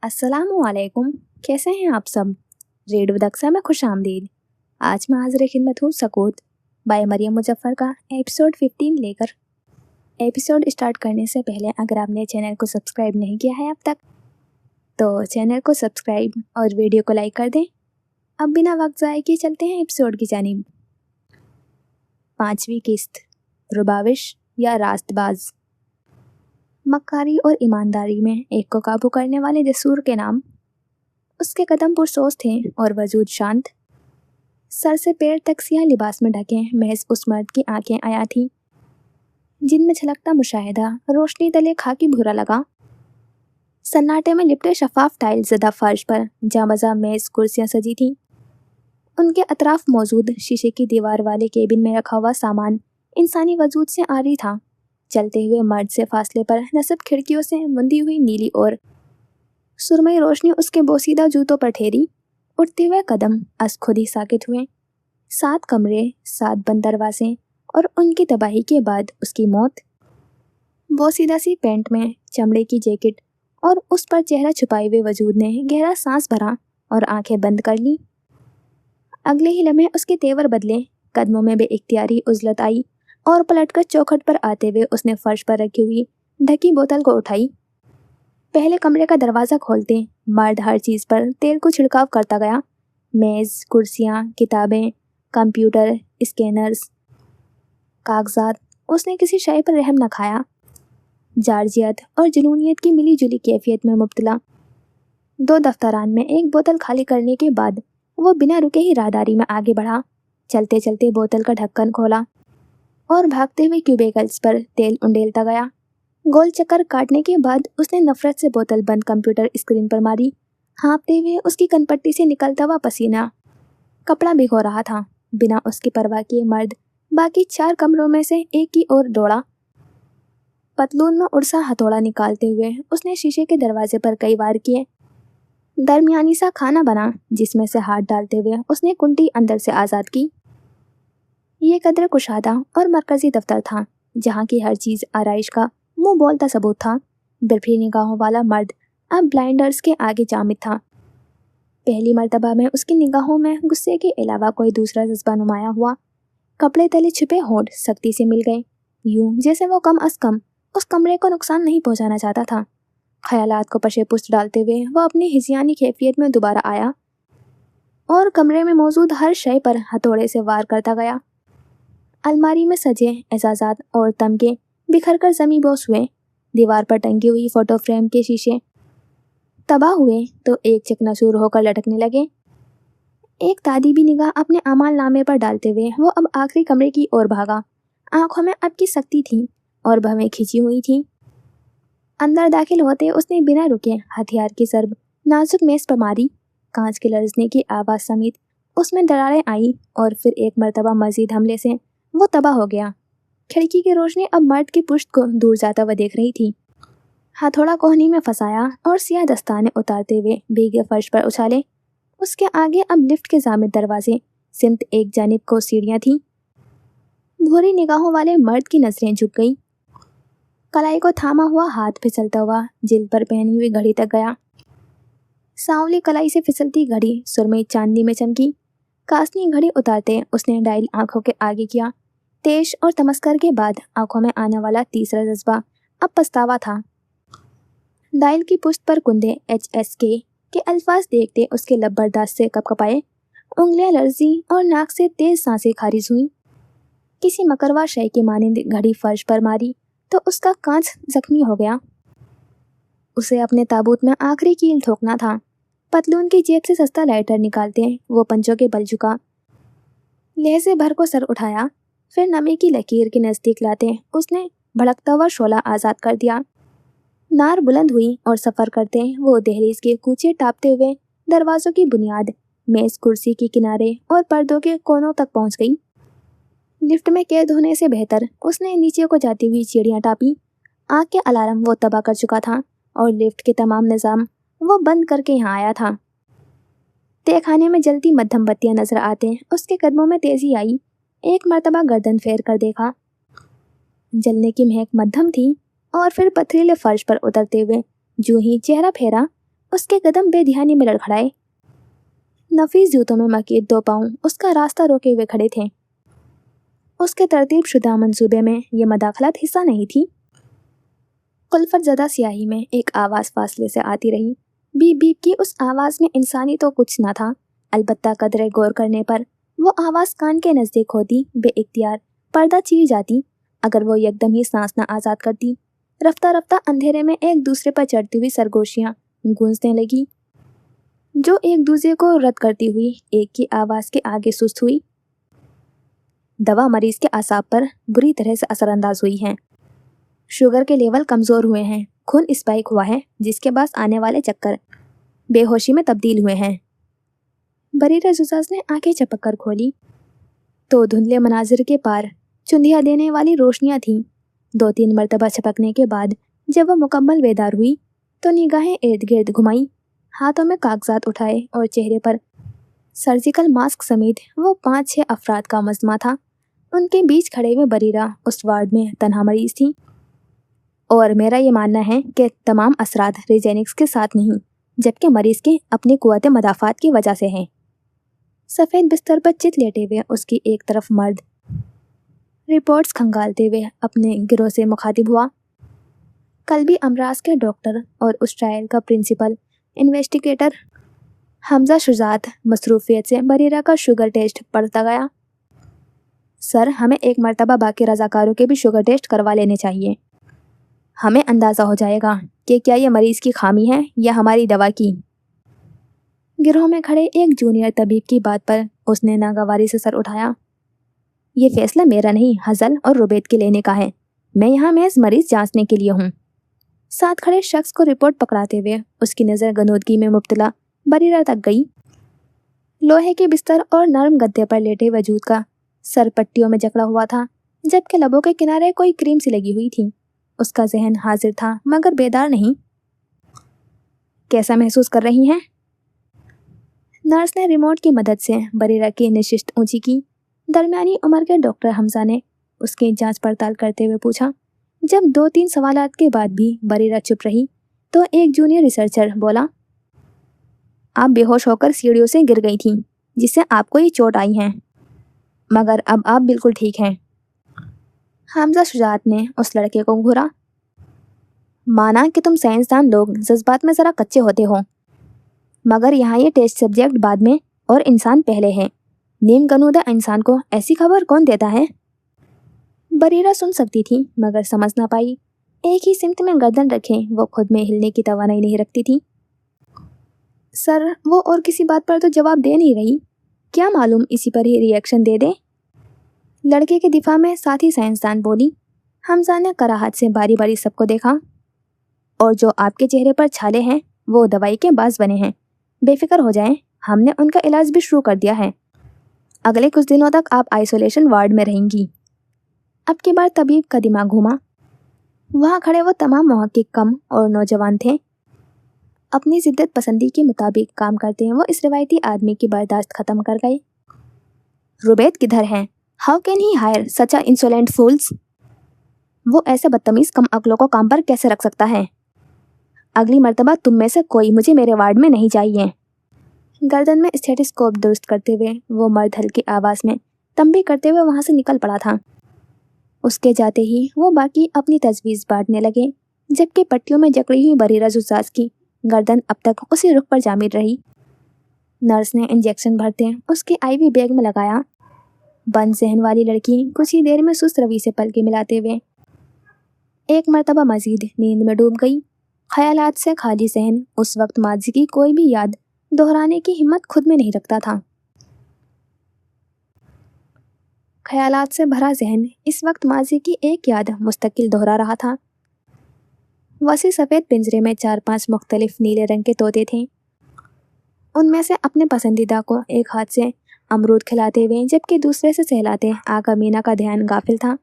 अस्सलामुअलैकुम। कैसे हैं आप सब? रेडियो दक्सा में खुश आमदीद। आज मैं हाजिर खिदमत हूँ सकूत बाय मरियम मुजफ्फर का एपिसोड 15 लेकर। एपिसोड स्टार्ट करने से पहले अगर आपने चैनल को सब्सक्राइब नहीं किया है अब तक तो चैनल को सब्सक्राइब और वीडियो को लाइक कर दें। अब बिना वक्त ज़ाय किए चलते हैं एपिसोड की जानिब। 5वीं किस्त, रुबाविश या रास्तबाज। मक्कारी और ईमानदारी में एक को काबू करने वाले जसूर के नाम। उसके कदम पुरसोस थे और वजूद शांत। सर से पैर तक सियाह लिबास में ढके महज उस मर्द की आंखें आया थी जिनमें झलकता मुशाहिदा रोशनी तले खाकी भूरा लगा। सन्नाटे में लिपटे शफाफ टाइल ज़दा फर्श पर जामजा मेज कुर्सियां सजी थीं। उनके अतराफ मौजूद शीशे की दीवार वाले केबिन में रखा हुआ सामान इंसानी वजूद से आरी था। चलते हुए मर्द से फासले पर नसब खिड़कियों से मुंदी हुई नीली और सुरमई रोशनी उसके बोसीदा जूतों पर ठहरी। उठते हुए कदम अस खुद ही साकित हुए। 7 कमरे, 7 बंद दरवाजे और उनकी तबाही के बाद उसकी मौत। बोसीदा सी पैंट में चमड़े की जैकेट और उस पर चेहरा छुपाए हुए वजूद ने गहरा सांस भरा और आंखें बंद कर ली। अगले ही लम्हे उसके तेवर बदले, कदमों में बेइख्तियारी उजलत आई और पलटकर चौखट पर आते हुए उसने फर्श पर रखी हुई ढकी बोतल को उठाई। पहले कमरे का दरवाज़ा खोलते मर्द हर चीज़ पर तेल को छिड़काव करता गया। मेज़, कुर्सियाँ, किताबें, कंप्यूटर, स्कैनर्स, कागजात। उसने किसी शय पर रहम न खाया। जार्जियत और जुनूनियत की मिली जुली कैफियत में मुब्तला 2 दफ्तरान में एक बोतल खाली करने के बाद वो बिना रुके ही राहदारी में आगे बढ़ा। चलते चलते बोतल का ढक्कन खोला और भागते हुए क्यूबिकल्स पर तेल उंडेलता गया। गोल चक्कर काटने के बाद उसने नफरत से बोतल बंद कंप्यूटर स्क्रीन पर मारी। हाँपते हुए उसकी कनपट्टी से निकलता हुआ पसीना कपड़ा भिगो रहा था। बिना उसकी परवाह किए मर्द बाकी 4 कमरों में से एक की ओर दौड़ा। पतलून में उड़सा हथौड़ा निकालते हुए उसने शीशे के दरवाजे पर कई वार किए। दरमियानी सा खाना बना जिसमें से हाथ डालते हुए उसने कुंडी अंदर से आज़ाद की। ये कदर कुशादा और मरकजी दफ्तर था जहाँ की हर चीज़ आराइश का मुंह बोलता सबूत था। बिरफी निगाहों वाला मर्द अब ब्लाइंडर्स के आगे जामिद था। पहली मर्तबा में उसकी निगाहों में गुस्से के अलावा कोई दूसरा जज्बा नुमाया हुआ। कपड़े तले छिपे होंठ सख्ती से मिल गए, यूं जैसे वो कम अज कम उस कमरे को नुकसान नहीं पहुंचाना चाहता था। ख्यालात को पशे पुष्ट डालते हुए वो अपनी हिजियानी कैफियत में दोबारा आया और कमरे में मौजूद हर शय पर हथौड़े से वार करता गया। अलमारी में सजे एजाजात और तमगे बिखर कर जमी बोस हुए। दीवार पर टंगी हुई फोटो फ्रेम के शीशे तबाह हुए तो एक चकनाचूर होकर लटकने लगे। एक तादीबी निगाह अपने अमाल नामे पर डालते हुए वो अब आखिरी कमरे की ओर भागा। आंखों में अब की सख्ती थी और भवें खिंची हुई थी। अंदर दाखिल होते उसने बिना रुके हथियार की ज़रब नाजुक मेज पर मारी। कांच के लरजने की आवाज़ समेत उसमें दरारें आई और फिर एक मर्तबा मजीद हमले से वो तबाह हो गया। खिड़की की रोशनी अब मर्द की पुश्त को दूर जाता हुआ देख रही थी। हथौड़ा कोहनी में फंसाया और सियाह दस्ताने उतारते हुए भीगे फर्श पर उछाले। उसके आगे अब लिफ्ट के जामिद दरवाजे, सिमत एक जानिब को सीढ़ियाँ थीं। भूरी निगाहों वाले मर्द की नजरें झुक गई। कलाई को थामा हुआ हाथ फिसलता हुआ जिल्द पर पहनी हुई घड़ी तक गया। सांवली कलाई से फिसलती घड़ी सुरमई चांदनी में चमकी। कासनी घड़ी उतारते उसने डायल आंखों के आगे किया। तेज और तमस्कर के बाद आंखों में आने वाला तीसरा जज्बा अब पछतावा था। डायल की पुश्त पर कुंदे HSK के अल्फाज देखते उसके लब बर्दाश्त से कपकपाए। उंगलियां लर्जी और नाक से तेज सांसें खारिज हुई। किसी मकरवा शय की मानिंद घड़ी फर्श पर मारी तो उसका कांच जख्मी हो गया। उसे अपने ताबूत में आखिरी कील ठोकना था। पतलून की जेब से सस्ता लाइटर निकालते वो पंजों के बल झुका। लहजे भर को सर उठाया, फिर नमी की लकीर के नज़दीक लाते उसने भड़कता हुआ शोला आज़ाद कर दिया। नार बुलंद हुई और सफ़र करते वो दहलीज के कूचे टापते हुए दरवाज़ों की बुनियाद, मेज़, कुर्सी के किनारे और पर्दों के कोनों तक पहुंच गई। लिफ्ट में कैद होने से बेहतर उसने नीचे को जाती हुई सीढ़ियाँ टापी। आँख के अलार्म वो तबाह कर चुका था और लिफ्ट के तमाम निज़ाम वो बंद करके यहाँ आया था। तहखाने में जलती मध्यम बत्तियाँ नजर आते उसके कदमों में तेजी आई। एक मर्तबा गर्दन फेर कर देखा। जलने की महक मध्यम थी और फिर पथरीले फर्श पर उतरते हुए जो ही चेहरा फेरा उसके कदम बेध्यानी में लड़खड़ाए। नफीस जूतों में मकीन 2 पाँव उसका रास्ता रोके हुए खड़े थे। उसके तरतीब शुदा मंसूबे में ये मदाखलत हिस्सा नहीं थी। कुल्फत ज़दा स्याही में एक आवाज़ फासले से आती रही। बीप बीप की उस आवाज़ में इंसानी तो कुछ न था, अलबत्ता कदरे गौर करने पर वो आवाज़ कान के नज़दीक होती बेइख्तियार पर्दा चीर जाती अगर वो एकदम ही सांस न आज़ाद करती। रफ्ता रफ्ता अंधेरे में एक दूसरे पर चढ़ती हुई सरगोशियाँ गूंजने लगी, जो एक दूसरे को रद्द करती हुई एक की आवाज़ के आगे सुस्त हुई। दवा मरीज के आसाब पर बुरी तरह से असरअंदाज हुई है। शुगर के लेवल कमज़ोर हुए हैं, खून स्पाइक हुआ है, जिसके पास आने वाले चक्कर बेहोशी में तब्दील हुए हैं। बरीरा जुजाज ने आंखें चपक कर खोली तो धुंधले मनाजिर के पार चुंधिया देने वाली रोशनियां थीं। 2-3 मरतबा छपकने के बाद जब वह मुकम्मल बेदार हुई तो निगाहें इर्द गिर्द घुमाई, हाथों में कागजात उठाए और चेहरे पर सर्जिकल मास्क समेत वो 5-6 अफराद का मजमा था। उनके बीच खड़े हुए बरीरा उस वार्ड में तन्हा मरीज थी, और मेरा ये मानना है कि तमाम असरात रिजेनिक्स के साथ नहीं, जबकि मरीज के अपनी कुव्वत मदाफात की वजह से हैं। सफ़ेद बिस्तर पर चित लेटे हुए उसकी एक तरफ मर्द रिपोर्ट्स खंगालते हुए अपने गिरोह से मुखातिब हुआ। कल्बी अमराज के डॉक्टर और उस ट्रायल का प्रिंसिपल इन्वेस्टिगेटर हमजा शुजात मसरूफियत से बरीरा का शुगर टेस्ट पढ़ता गया। सर, हमें एक मरतबा बाकी रजाकारों के भी शुगर टेस्ट करवा लेने चाहिए। हमें अंदाज़ा हो जाएगा कि क्या ये मरीज़ की खामी है या हमारी दवा की। गिरोह में खड़े एक जूनियर तबीब की बात पर उसने नागवारी से सर उठाया। ये फैसला मेरा नहीं, हज़ल और रुबैद के लेने का है। मैं यहाँ महज मरीज़ जांचने के लिए हूँ। साथ खड़े शख्स को रिपोर्ट पकड़ाते हुए उसकी नज़र गनूदगी में मुब्तला बरीरा तक गई। लोहे के बिस्तर और नरम गद्दे पर लेटे वजूद का सर पट्टियों में जकड़ा हुआ था, जबकि लबों के किनारे कोई क्रीम सी लगी हुई थी। उसका जहन हाजिर था मगर बेदार नहीं। कैसा महसूस कर रही हैं? नर्स ने रिमोट की मदद से बरीरा की नशिस्त ऊंची की। दरमियानी उम्र के डॉक्टर हमजा ने उसकी जांच पड़ताल करते हुए पूछा। जब 2-3 सवालात के बाद भी बरीरा चुप रही तो एक जूनियर रिसर्चर बोला, आप बेहोश होकर सीढ़ियों से गिर गई थीं, जिससे आपको ये चोट आई है, मगर अब आप बिल्कुल ठीक हैं। हमजा शुजात ने उस लड़के को घूरा। माना कि तुम साइंसदान लोग जज्बात में ज़रा कच्चे होते हो, मगर यहाँ ये टेस्ट सब्जेक्ट बाद में और इंसान पहले है। नीम गनूदा इंसान को ऐसी खबर कौन देता है? बरीरा सुन सकती थी मगर समझ ना पाई। एक ही सिमत में गर्दन रखे वो खुद में हिलने की तवानाई नहीं रखती थी। सर, वो और किसी बात पर तो जवाब दे नहीं रही, क्या मालूम इसी पर ही रिएक्शन दे दे। लड़के के दिफा में साथी साइंसदान बोली। हमजा ने कराहत से बारी बारी सबको देखा। और जो आपके चेहरे पर छाले हैं वो दवाई के बाज बने हैं। बेफिक्र हो जाएं, हमने उनका इलाज भी शुरू कर दिया है। अगले कुछ दिनों तक आप आइसोलेशन वार्ड में रहेंगी। अब की बार तबीब का दिमाग घूमा। वहाँ खड़े वो तमाम मुहक्किक कम और नौजवान थे। अपनी जिद्दत पसंदी के मुताबिक काम करते हैं वो इस रिवायती आदमी की बर्दाश्त ख़त्म कर गए। रुबैद किधर हैं? How can he hire such a insolent fools? वो ऐसे बदतमीज़ कम अक्लों को काम पर कैसे रख सकता है? अगली मर्तबा तुम में से कोई मुझे मेरे वार्ड में नहीं चाहिए। गर्दन में स्टेथोस्कोप दुरुस्त करते हुए वो मर्द हल्की आवाज़ में तंबी करते हुए वहाँ से निकल पड़ा था। उसके जाते ही वो बाकी अपनी तजवीज़ बांटने लगे, जबकि पट्टियों में जकड़ी हुई बरीरा जुसास की गर्दन अब तक उसी रुख पर जामिल रही। नर्स ने इंजेक्शन भरते उसके आईवी बैग में लगाया। बंद जहन वाली लड़की कुछ ही देर में सुस्त रवि से पलके मिलाते हुए एक मर्तबा मजीद नींद में डूब गई। ख्यालात से खाली जहन उस वक्त माजी की कोई भी याद दोहराने की हिम्मत खुद में नहीं रखता था। ख्यालात से भरा जहन इस वक्त माजी की एक याद मुस्तकिल दोहरा रहा था। वसी सफ़ेद पिंजरे में 4-5 मुख्तलिफ नीले रंग के तोते थे। उनमें से अपने पसंदीदा को एक हाथ से अमरूद खिलाते हुए जबकि दूसरे से सहलाते आका मीना का ध्यान गाफिल था।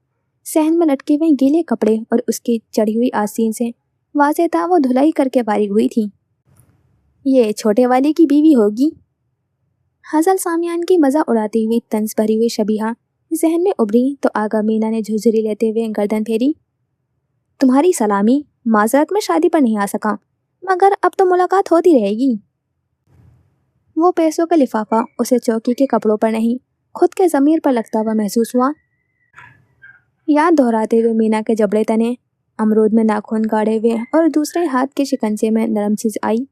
सहन में लटके हुए गीले कपड़े और उसकी चढ़ी हुई आसीन से वाज़े था वो धुलाई करके फारिग हुई थी। ये छोटे वाले की बीवी होगी। हज़ल सामियान की मज़ा उड़ाती हुई तंज भरी हुई शबीहा जहन में उभरी तो आगा मीना ने झुरझुरी लेते हुए गर्दन फेरी। तुम्हारी सलामी, माजरत में शादी पर नहीं आ सका, मगर अब तो मुलाकात होती रहेगी। वो पैसों का लिफाफा उसे चौकी के कपड़ों पर नहीं, खुद के ज़मीर पर लगता हुआ महसूस हुआ। याद दोहराते हुए मीना के जबड़े तने, अमरूद में नाखून गाड़े हुए और दूसरे हाथ के शिकंजे में नरम चीज आई।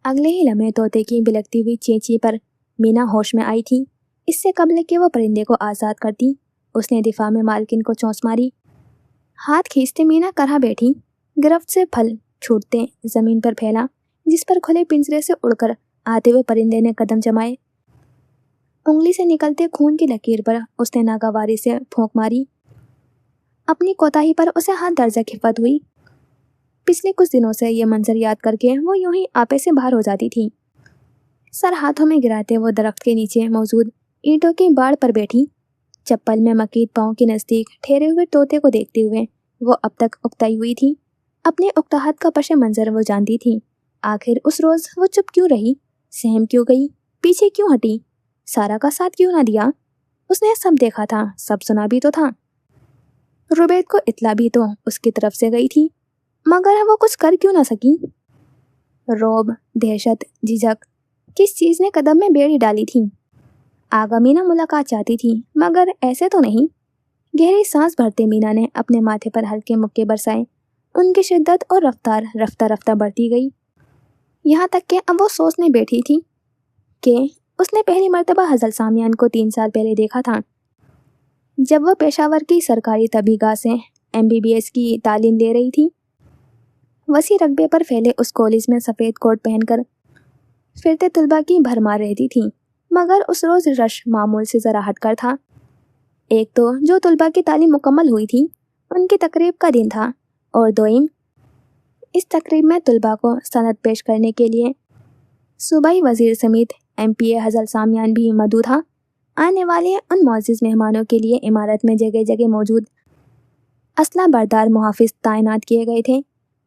अगले ही लम्हे तोते की बिलकती हुई चींची पर मीना होश में आई थी। इससे कबल कि वो परिंदे को आज़ाद करती, उसने दिफा में मालकिन को चौंस मारी। हाथ खींचते मीना करहा बैठी, गिरफ्त से फल छूटते जमीन पर फैला, जिस पर खुले पिंजरे से उड़कर आते हुए परिंदे ने कदम जमाए। उंगली से निकलते खून की लकीर पर उसने नागवारी से फूंक मारी। अपनी कोताही पर उसे हाथ दर्जा खिफत हुई। पिछले कुछ दिनों से ये मंजर याद करके वो यूं ही आपे से बाहर हो जाती थी। सर हाथों में गिराते वो दरख्त के नीचे मौजूद ईंटों की बाड़ पर बैठी, चप्पल में मकीद पाँव के नज़दीक ठहरे हुए तोते को देखते हुए वो अब तक उकताई हुई थी। अपने उकताहट का पशे मंजर वो जानती थी। आखिर उस रोज़ वो चुप क्यों रही, सहम क्यों गई, पीछे क्यों हटी, सारा का साथ क्यों ना दिया। उसने सब देखा था, सब सुना भी तो था। रुबैद को इतला भी तो उसकी तरफ से गई थी, मगर वो कुछ कर क्यों ना सकी। रौब, दहशत, झिझक, किस चीज़ ने कदम में बेड़ी डाली थी। आगा मीना मुलाकात चाहती थी, मगर ऐसे तो नहीं। गहरी सांस भरते मीना ने अपने माथे पर हल्के मुक्के बरसाए। उनकी शिद्दत और रफ्तार रफ्ता रफ्ता बढ़ती गई, यहाँ तक कि अब वो सोचने बैठी थी कि उसने पहली मर्तबा हज़ल सामियान को 3 साल पहले देखा था, जब वह पेशावर की सरकारी तबीगाह से MBBS की तालीम ले रही थी। वसी रकबे पर फैले उस कॉलेज में सफ़ेद कोट पहनकर फिरते तुलबा की भरमार रहती थी, मगर उस रोज़ रश मामूल से ज़रा हटकर था। एक तो जो तुलबा की तालीम मुकम्मल हुई थी, उनकी तकरीब का दिन था, और दोइम, इस तकरीब में तुलबा को सनद पेश करने के लिए सूबाई वज़ीर समेत MPA हज़ल सामियान भी मौजूद था। आने वाले उन मोअज़्ज़िज़ मेहमानों के लिए इमारत में जगह जगह मौजूद असला बरदार मुहाफ़िज़ तैनात किए गए थे।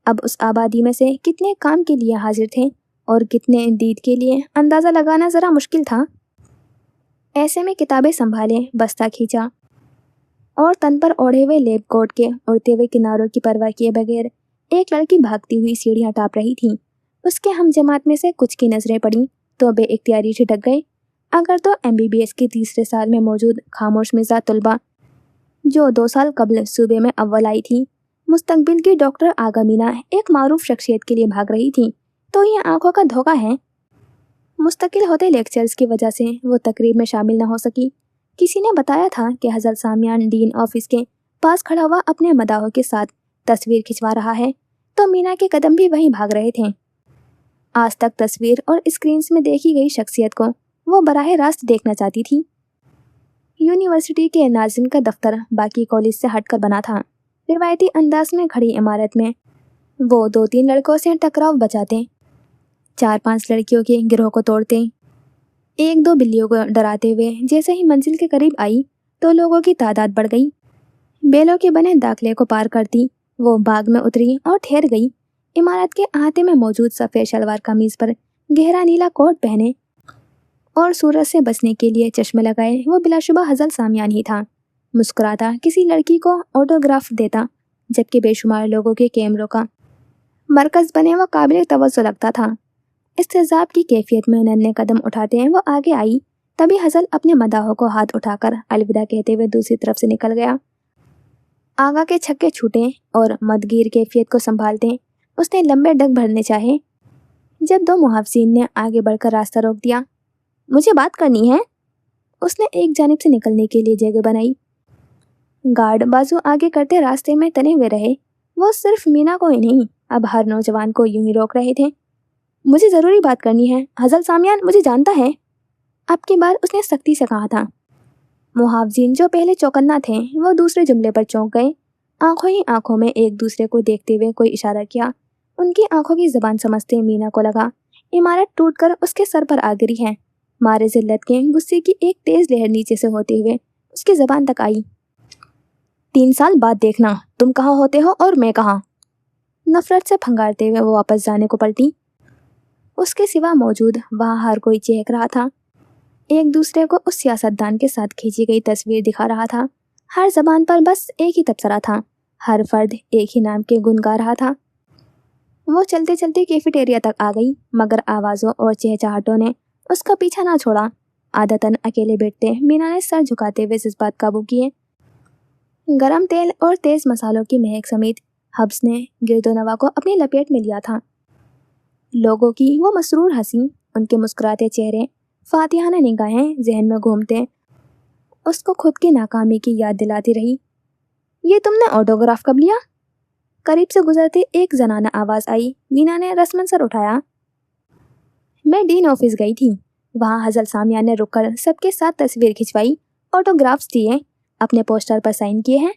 अब उस आबादी में से कितने काम के लिए हाजिर थे और कितने दीद के लिए, अंदाज़ा लगाना ज़रा मुश्किल था। ऐसे में किताबें संभाले, बस्ता खींचा और तन पर ओढ़े हुए लेब कोट के उड़ते हुए किनारों की परवाह किए बगैर एक लड़की भागती हुई सीढ़ियाँ टाप रही थी। उसके हम जमात में से कुछ की नज़रें पड़ी तो बेइख्तियारी झिटक गए। अगर तो MBBS के तीसरे साल में मौजूद खामोश मिजाज तुलबा, जो 2 साल कबल सूबे में अव्वल आई थी, मुस्तकबिल की डॉक्टर आगा मीना एक मारूफ शख्सियत के लिए भाग रही थी, तो ये आंखों का धोखा है। मुस्तकिल होते लेक्चर्स की वजह से वो तकरीब में शामिल न हो सकी। किसी ने बताया था कि हज़ल सामियान डीन ऑफिस के पास खड़ा हुआ अपने मदाहों के साथ तस्वीर खिंचवा रहा है, तो मीना के कदम भी वहीं भाग रहे थे। आज तक तस्वीर और स्क्रीन्स में देखी गई शख्सियत को वो बराह रास्त देखना चाहती थी। यूनिवर्सिटी के नाज़िम का दफ्तर बाकी कॉलेज से हटकर बना था। रिवायती अंदाज में खड़ी इमारत में वो 2-3 लड़कों से टकराव बचाते, 4-5 लड़कियों के गिरोह को तोड़ते, 1-2 बिल्लियों को डराते हुए जैसे ही मंजिल के करीब आई तो लोगों की तादाद बढ़ गई। बेलों के बने दाखले को पार करती वो बाग में उतरी और ठहर गई। इमारत के अहाते में मौजूद सफ़ेद शलवार कमीज पर गहरा नीला कोट पहने और सूरज से बचने के लिए चश्मे लगाए वो बिलाशुबा हज़ल सामियान ही था। मुस्कुराता किसी लड़की को ऑटोग्राफ देता, जबकि बेशुमार लोगों के कैमरों का मरकज़ बने वो काबिल तवज्जो लगता था। इस्तेज़ाब की कैफियत में नन्हे कदम उठाते हैं वो आगे आई, तभी हज़ल अपने मदाहों को हाथ उठाकर अलविदा कहते हुए दूसरी तरफ से निकल गया। आगा के छक्के छूटे और मदगीर कैफियत को संभालते उसने लंबे डग भरने चाहे, जब 2 मुहाफ़िज़ीन ने आगे बढ़कर रास्ता रोक दिया। मुझे बात करनी है। उसने एक जानिब से निकलने के लिए जगह बनाई। गार्ड बाजू आगे करते रास्ते में तने हुए रहे। वो सिर्फ मीना को ही नहीं, अब हर नौजवान को यूं ही रोक रहे थे। मुझे ज़रूरी बात करनी है, हज़ल सामियान मुझे जानता है। अब की बार उसने सख्ती से कहा था। मुहाफ़िज़ीन जो पहले चौकन्ना थे वो दूसरे जुमले पर चौंक गए। आंखों ही आंखों में एक दूसरे को देखते हुए कोई इशारा किया। उनकी आंखों की ज़बान समझते मीना को लगा इमारत टूटकर उसके सर पर आ गिरी है। मारे जिल्लत के गुस्से की एक तेज़ लहर नीचे से होते हुए उसकी ज़बान तक आई। 3 साल बाद देखना तुम कहाँ होते हो और मैं कहाँ। नफरत से फंगारते हुए वो वापस जाने को पलटी। उसके सिवा मौजूद वहाँ हर कोई चहक रहा था, एक दूसरे को उस सियासतदान के साथ खींची गई तस्वीर दिखा रहा था। हर जबान पर बस एक ही तबसरा था, हर फर्द एक ही नाम के गुन गा रहा था। वो चलते चलते कैफेटेरिया तक आ गई, मगर आवाज़ों और चहचहाटों ने उसका पीछा ना छोड़ा। आदतन अकेले बैठते मीना ने सर झुकाते हुए जज्बात काबू किए। गरम तेल और तेज मसालों की महक समेत हब्स ने गिरदोनवा को अपनी लपेट में लिया था। लोगों की वो मसरूर हंसी, उनके मुस्कुराते चेहरे, फातिहाना निगाहें जहन में घूमते उसको खुद की नाकामी की याद दिलाती रही। ये तुमने ऑटोग्राफ कब लिया? करीब से गुजरते एक जनाना आवाज आई। मीना ने रस्मन सर उठाया। मैं डीन ऑफिस गई थी, वहाँ हजल सामिया ने रुककर सबके साथ तस्वीर खिंचवाई, ऑटोग्राफ्स दिए, अपने पोस्टर पर साइन किए हैं।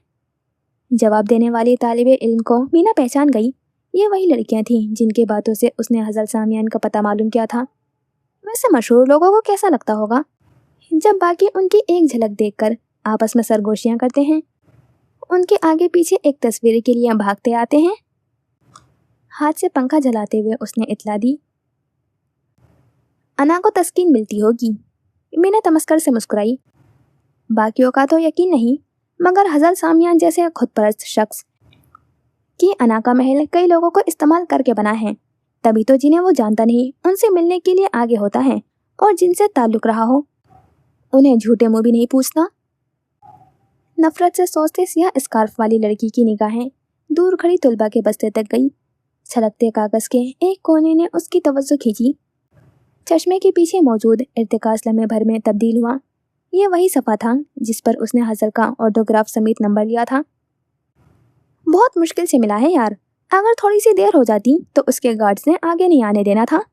जवाब देने वाली तालिबे इल्म को मीना पहचान गई। ये वही लड़कियां थीं जिनके बातों से उसने हजल सामियान का पता मालूम किया था। वैसे मशहूर लोगों को कैसा लगता होगा जब बाकी उनकी एक झलक देखकर आपस में सरगोशियां करते हैं, उनके आगे पीछे एक तस्वीर के लिए भागते आते हैं। हाथ से पंखा जलाते हुए उसने इतला दी। अना को तस्कीन मिलती होगी। मीना तमस्कर से मुस्कुराई। बाकियों का तो यकीन नहीं, मगर हजल सामियान जैसे खुदपरस्त शख्स कि अना का महल कई लोगों को इस्तेमाल करके बना है, तभी तो जिन्हें वो जानता नहीं उनसे मिलने के लिए आगे होता है, और जिनसे ताल्लुक रहा हो उन्हें झूठे मुंह भी नहीं पूछता। नफरत से सोचते सिया स्कार्फ वाली लड़की की निगाहें दूर खड़ी तुलबा के बस्ते तक गई। छलकते कागज के एक कोने ने उसकी तवज्जो खींची। चश्मे के पीछे मौजूद इर्तिकास लम्हे भर में तब्दील हुआ। ये वही सफ़ा था जिस पर उसने हजर का ऑटोग्राफ समेत नंबर लिया था। बहुत मुश्किल से मिला है यार, अगर थोड़ी सी देर हो जाती तो उसके गार्ड्स ने आगे नहीं आने देना था।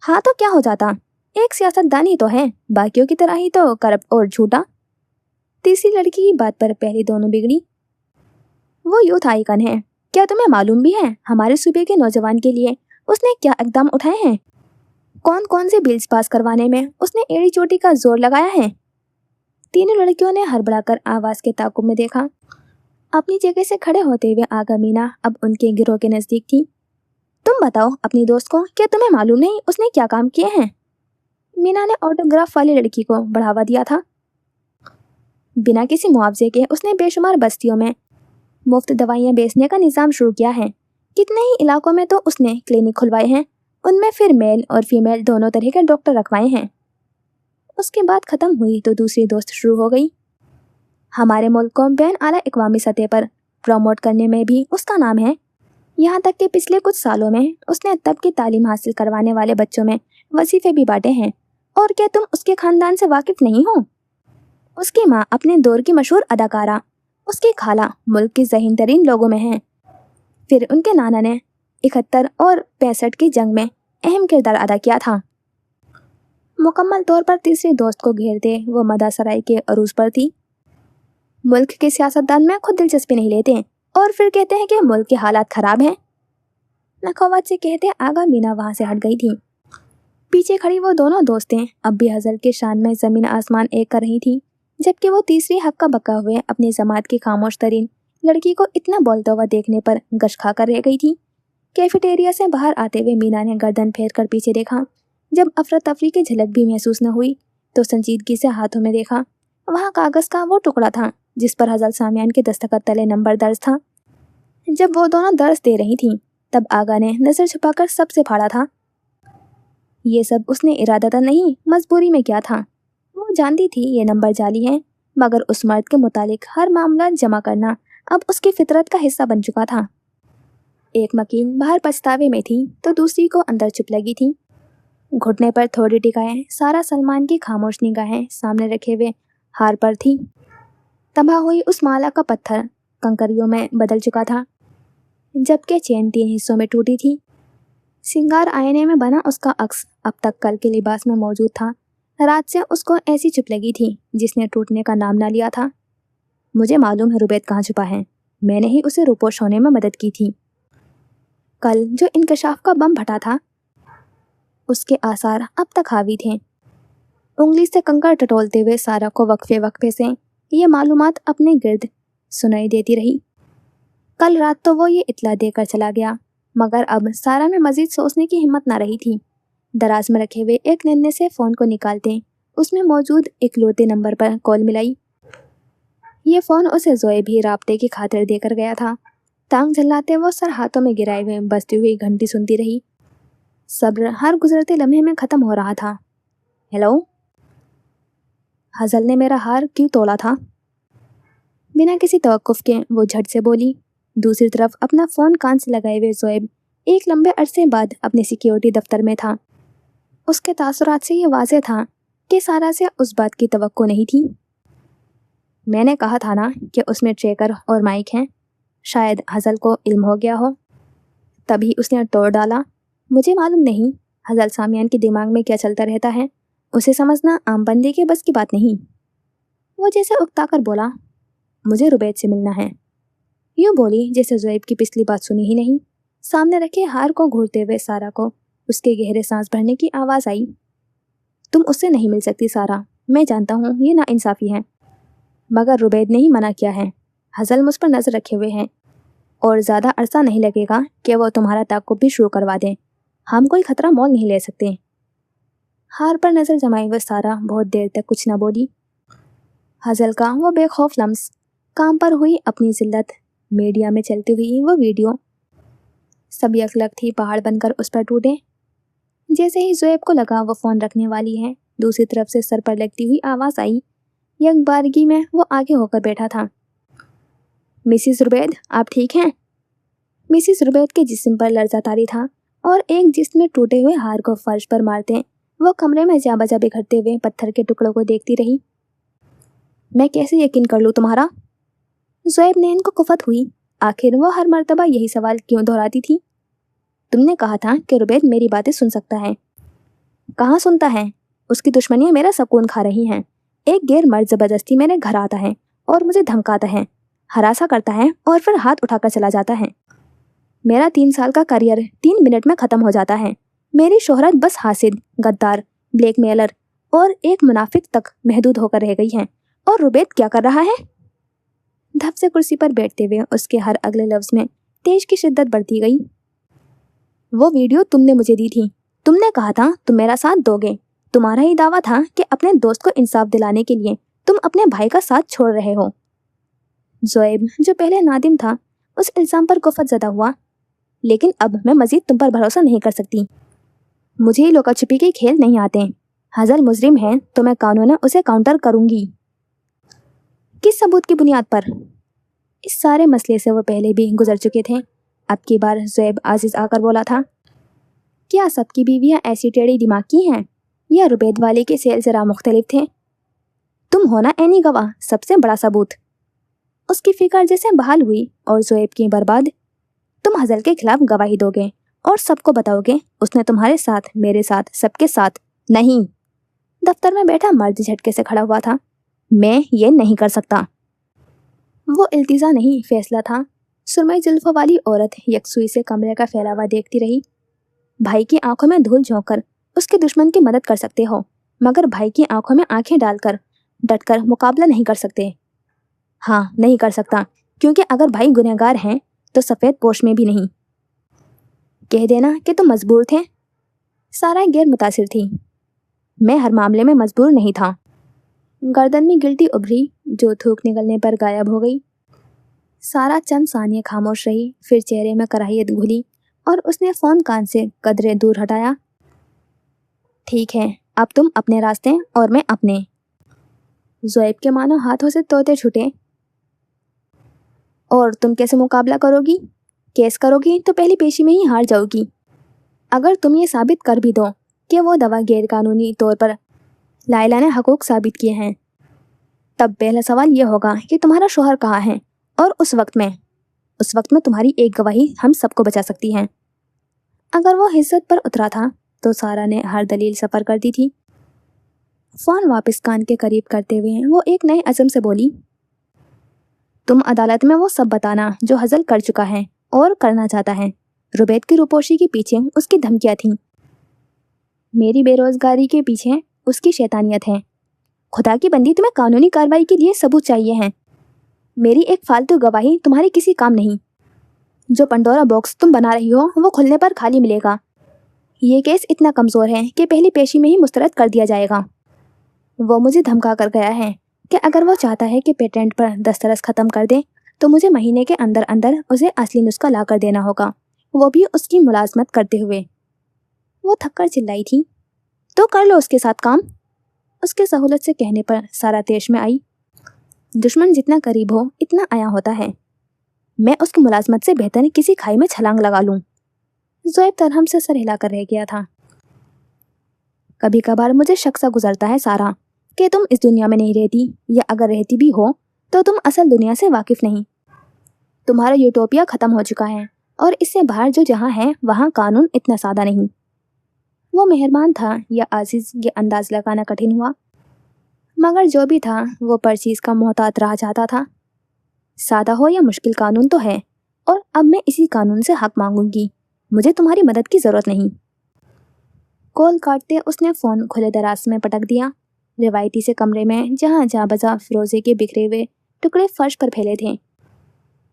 हाँ तो क्या हो जाता, एक सियासतदानी तो है, बाकियों की तरह ही तो करप्ट और झूठा। तीसरी लड़की की बात पर पहली दोनों बिगड़ी। वो यूथ आइकन है, क्या तुम्हें मालूम भी है हमारे सूबे के नौजवान के लिए उसने क्या इकदाम उठाए हैं? कौन कौन से बिल्स पास करवाने में उसने एड़ी चोटी का जोर लगाया है? तीनों लड़कियों ने हड़बड़ाकर आवाज के ताकुब में देखा। अपनी जगह से खड़े होते हुए आगा मीना अब उनके गिरोह के नजदीक थी। तुम बताओ अपनी दोस्त को, क्या तुम्हें मालूम नहीं उसने क्या काम किए हैं? मीना ने ऑटोग्राफ वाली लड़की को बढ़ावा दिया था। बिना किसी मुआवजे के उसने बेशुमार बस्तियों में मुफ्त दवाइयाँ बेचने का निज़ाम शुरू किया है। कितने ही इलाकों में तो उसने क्लिनिक खुलवाए हैं, उनमें फिर मेल और फीमेल दोनों तरह के डॉक्टर रखवाए हैं। उसकी बात खत्म हुई तो दूसरी दोस्त शुरू हो गई। हमारे मुल्क को बैन आला इकवामी सतह पर प्रमोट करने में भी उसका नाम है। यहाँ तक कि पिछले कुछ सालों में उसने तब की तालीम हासिल करवाने वाले बच्चों में वजीफे भी बांटे हैं। और क्या तुम उसके खानदान से वाकिफ नहीं हो? उसकी माँ अपने दौर की मशहूर अदाकारा, उसकी खाला मुल्क की ज़हीन तरीन लोगों में है। फिर उनके नाना ने 71 और 65 की जंग में अहम किरदार अदा किया था। मुकम्मल तौर पर तीसरी दोस्त को घेरते वो मदासराय के अरूज पर थी। मुल्क के सियासतदान में खुद दिलचस्पी नहीं लेते और फिर कहते हैं कि मुल्क के हालात खराब हैं। नखवात से कहते आगा मीना वहाँ से हट गई थी। पीछे खड़ी वो दोनों दोस्तें अब भी हजल के शान में ज़मीन आसमान एक कर रही थी, जबकि वो तीसरी हक्का बक्का हुए अपनी जमात की खामोश तरीन लड़की को इतना बोलता हुआ देखने पर गश खा कर रह गई थी। कैफेटेरिया से बाहर आते हुए मीना ने गर्दन फेर कर पीछे देखा। जब अफरा तफरी की झलक भी महसूस न हुई तो संजीदगी से हाथों में देखा। वहाँ कागज का वो टुकड़ा था जिस पर हजल सामियान के दस्तखत तले नंबर दर्ज था। जब वो दोनों दर्ज दे रही थीं तब आगा ने नजर छुपाकर सबसे फाड़ा था। ये सब उसने इरादतन नहीं, मजबूरी में किया था। वो जानती थी ये नंबर जाली है, मगर उस मर्द के मुतालिक हर मामला जमा करना अब उसकी फितरत का हिस्सा बन चुका था। एक मकीन बाहर पछतावे में थी तो दूसरी को अंदर चुप लगी थी। घुटने पर थोड़ी टिकाएं सारा सलमान की खामोश निगाहें सामने रखे हुए हार पर थी। तबाह हुई उस माला का पत्थर कंकरियों में बदल चुका था, जबकि चेन 3 हिस्सों में टूटी थी। सिंगार आईने में बना उसका अक्स अब तक कल के लिबास में मौजूद था। रात से उसको ऐसी चुप लगी थी जिसने टूटने का नाम ना लिया था। मुझे मालूम है रुबैद कहाँ छुपा है, मैंने ही उसे रूपोश होने में मदद की थी। कल जो इंकशाफ का बम फटा था उसके आसार अब तक हावी थे। उंगली से कंकड़ टटोलते हुए सारा को वक्फे वक्फे से ये मालूमात अपने गिर्द सुनाई देती रही। कल रात तो वो ये इतला देकर चला गया, मगर अब सारा में मजीद सोचने की हिम्मत ना रही थी। दराज में रखे हुए एक नन्हे से फ़ोन को निकालते उसमें मौजूद इकलौते नंबर पर कॉल मिलाई। ये फ़ोन उसे जोए भी राब्ते की खातिर देकर गया था। टांग झल्लाते वो सर हाथों में गिराए हुए बजती हुई घंटी सुनती रही। सब्र हर गुजरते लम्हे में खत्म हो रहा था। हेलो, हजल ने मेरा हार क्यों तोड़ा था? बिना किसी तवक्कुफ के वो झट से बोली। दूसरी तरफ अपना फ़ोन कान से लगाए हुए ज़ोएब एक लंबे अरसे बाद अपने सिक्योरिटी दफ्तर में था। उसके तासुरात से ये वाज़ेह था कि सारा से उस बात की तवक्को नहीं थी। मैंने कहा था ना कि उसमें ट्रैकर और माइक हैं। शायद हजल को इल्म हो गया हो, तभी उसने तोड़ डाला। मुझे मालूम नहीं हजल सामियान के दिमाग में क्या चलता रहता है, उसे समझना आम बंदे के बस की बात नहीं। वो जैसे उकताकर बोला, मुझे रुबैद से मिलना है। यूँ बोली जैसे ज़ोएब की पिछली बात सुनी ही नहीं। सामने रखे हार को घूरते हुए सारा को उसके गहरे सांस भरने की आवाज़ आई। तुम उससे नहीं मिल सकती सारा, मैं जानता हूँ ये नाइंसाफ़ी है, मगर रुबैद ने ही मना किया है। हजल मुझ पर नज़र रखे हुए हैं और ज़्यादा अरसा नहीं लगेगा कि वो तुम्हारा ताक़ुब भी शुरू करवा दें। हम कोई ख़तरा मोल नहीं ले सकते। हार पर नज़र जमाए हुए सारा बहुत देर तक कुछ न बोली। हजल का वो बेखौफ लम्स, काम पर हुई अपनी जिल्लत, मीडिया में चलती हुई वो वीडियो, सब यकलक थी पहाड़ बनकर उस पर टूटे। जैसे ही ज़ोएब को लगा वो फ़ोन रखने वाली है, दूसरी तरफ से सर पर लगती हुई आवाज़ आई। यकबारगी में वो आगे होकर बैठा था। मिसिस रुबैद, आप ठीक हैं? मिसिस रुबैद के जिस्म पर लर्ज़ा तारी था और एक जिस्म में टूटे हुए हार को फर्श पर मारते वो कमरे में जा बजा बिखरते हुए पत्थर के टुकड़ों को देखती रही। मैं कैसे यकीन कर लूँ तुम्हारा? ज़ोएब ने इनको कुफत हुई। आखिर वो हर मर्तबा यही सवाल क्यों दोहराती थी? तुमने कहा था कि रुबैद मेरी बातें सुन सकता है। कहाँ सुनता है? उसकी दुश्मनियाँ मेरा सकून खा रही हैं। एक गैर मर्द ज़बरदस्ती मेरे घर आता है और मुझे धमकाता है, हरासा करता है और फिर हाथ उठाकर चला जाता है। मेरा 3 साल का करियर 3 मिनट में ख़त्म हो जाता है। मेरी शोहरत बस हासिद, गद्दार, ब्लैकमेलर और एक मुनाफिक तक महदूद होकर रह गई है। और रुबैद क्या कर रहा है? धप से कुर्सी पर बैठते हुए उसके हर अगले लफ्ज़ में तेज की शिद्दत बढ़ती गई। वो वीडियो तुमने मुझे दी थी। तुमने कहा था तुम मेरा साथ दोगे। तुम्हारा ही दावा था कि अपने दोस्त को इंसाफ दिलाने के लिए तुम अपने भाई का साथ छोड़ रहे हो। ज़ोएब, जो पहले नादिम था, उस इल्ज़ाम पर गुफ़त ज़दा हुआ। लेकिन अब मैं मज़ीद तुम पर भरोसा नहीं कर सकती। मुझे ही लुका छिपी के खेल नहीं आते। हजल मुजरिम है तो मैं कानूनन उसे काउंटर करूंगी। किस सबूत की बुनियाद पर? इस सारे मसले से वो पहले भी गुजर चुके थे। अब की बार ज़ोएब आजिज़ आकर बोला था, क्या सबकी बीवियाँ ऐसी टेढ़ी दिमाग की हैं या रुबैद वाले के सेल ज़रा मुख्तलिफ थे? तुम हो ना ऐनी गवाह, सबसे बड़ा सबूत। उसकी फिक्र जैसे बहाल हुई और ज़ोएब की बर्बाद। तुम हजल के खिलाफ गवाही दोगे और सबको बताओगे उसने तुम्हारे साथ, मेरे साथ, सबके साथ। नहीं। दफ्तर में बैठा मर्द झटके से खड़ा हुआ था। मैं ये नहीं कर सकता। वो इल्तिजा नहीं, फैसला था। सुरमई जुल्फों वाली औरत यकसुई से कमरे का फैलावा देखती रही। भाई की आंखों में धूल झोंककर उसके दुश्मन की मदद कर सकते हो, मगर भाई की आंखों में आंखें डालकर डटकर मुकाबला नहीं कर सकते। हाँ, नहीं कर सकता, क्योंकि अगर भाई गुनहगार हैं तो सफ़ेद पोश में भी नहीं। कह देना कि तुम मजबूर थे। सारा गैर मुतासिर थी। मैं हर मामले में मजबूर नहीं था। गर्दन में गिल्टी उभरी जो थूक निकलने पर गायब हो गई। सारा चंद सानिया खामोश रही, फिर चेहरे में कराहियत घुली और उसने फ़ोन कान से कदरे दूर हटाया। ठीक है, अब तुम अपने रास्ते और मैं अपने। ज़ोएब के मानो हाथों से तोते छूटे। और तुम कैसे मुकाबला करोगी? केस करोगी तो पहली पेशी में ही हार जाओगी। अगर तुम ये साबित कर भी दो कि वो दवा गैर कानूनी तौर पर लायला ने हकूक साबित किए हैं, तब पहला सवाल ये होगा कि तुम्हारा शोहर कहाँ है। और उस वक्त में तुम्हारी एक गवाही हम सबको बचा सकती है। अगर वो हिज्जत पर उतरा था तो सारा ने हर दलील सफ़र कर दी थी। फ़ोन वापस कान के करीब करते हुए वो एक नए अज़म से बोली, तुम अदालत में वो सब बताना जो हजल कर चुका है और करना चाहता है। रुबैद की रुपोशी के पीछे उसकी धमकियाँ थीं। मेरी बेरोजगारी के पीछे उसकी शैतानियत है। खुदा की बंदी, तुम्हें कानूनी कार्रवाई के लिए सबूत चाहिए हैं। मेरी एक फालतू गवाही तुम्हारे किसी काम नहीं। जो पंडोरा बॉक्स तुम बना रही हो वो खुलने पर खाली मिलेगा। ये केस इतना कमज़ोर है कि पहली पेशी में ही मुस्तरद कर दिया जाएगा। वो मुझे धमका कर गया है कि अगर वो चाहता है कि पेटेंट पर दस्तरस ख़त्म कर दे तो मुझे महीने के अंदर अंदर उसे असली नुस्खा ला कर देना होगा, वो भी उसकी मुलाजमत करते हुए। वो थककर चिल्लाई थी, तो कर लो उसके साथ काम। उसके सहूलत से कहने पर सारा तेश में आई। दुश्मन जितना करीब हो इतना आया होता है। मैं उसकी मुलाजमत से बेहतर किसी खाई में छलांग लगा लूं। ज़ोएब तरहम से सर हिलाकर रह गया था। कभी कभार मुझे शक सा गुजरता है सारा, कि तुम इस दुनिया में नहीं रहती, या अगर रहती भी हो तो तुम असल दुनिया से वाकिफ नहीं। तुम्हारा यूटोपिया ख़त्म हो चुका है, और इससे बाहर जो जहाँ है वहाँ कानून इतना सादा नहीं। वो मेहरबान था या आजिज़, ये अंदाज लगाना कठिन हुआ, मगर जो भी था वो परचीज़ का मोहतात रहा चाहता था। सादा हो या मुश्किल, कानून तो है, और अब मैं इसी कानून से हक मांगूंगी। मुझे तुम्हारी मदद की ज़रूरत नहीं। कॉल काटते उसने फ़ोन खुले दराज में पटक दिया। रिवायती से कमरे में जहाँ जा बजा फिरोजे के बिखरे हुए टुकड़े फर्श पर फैले थे।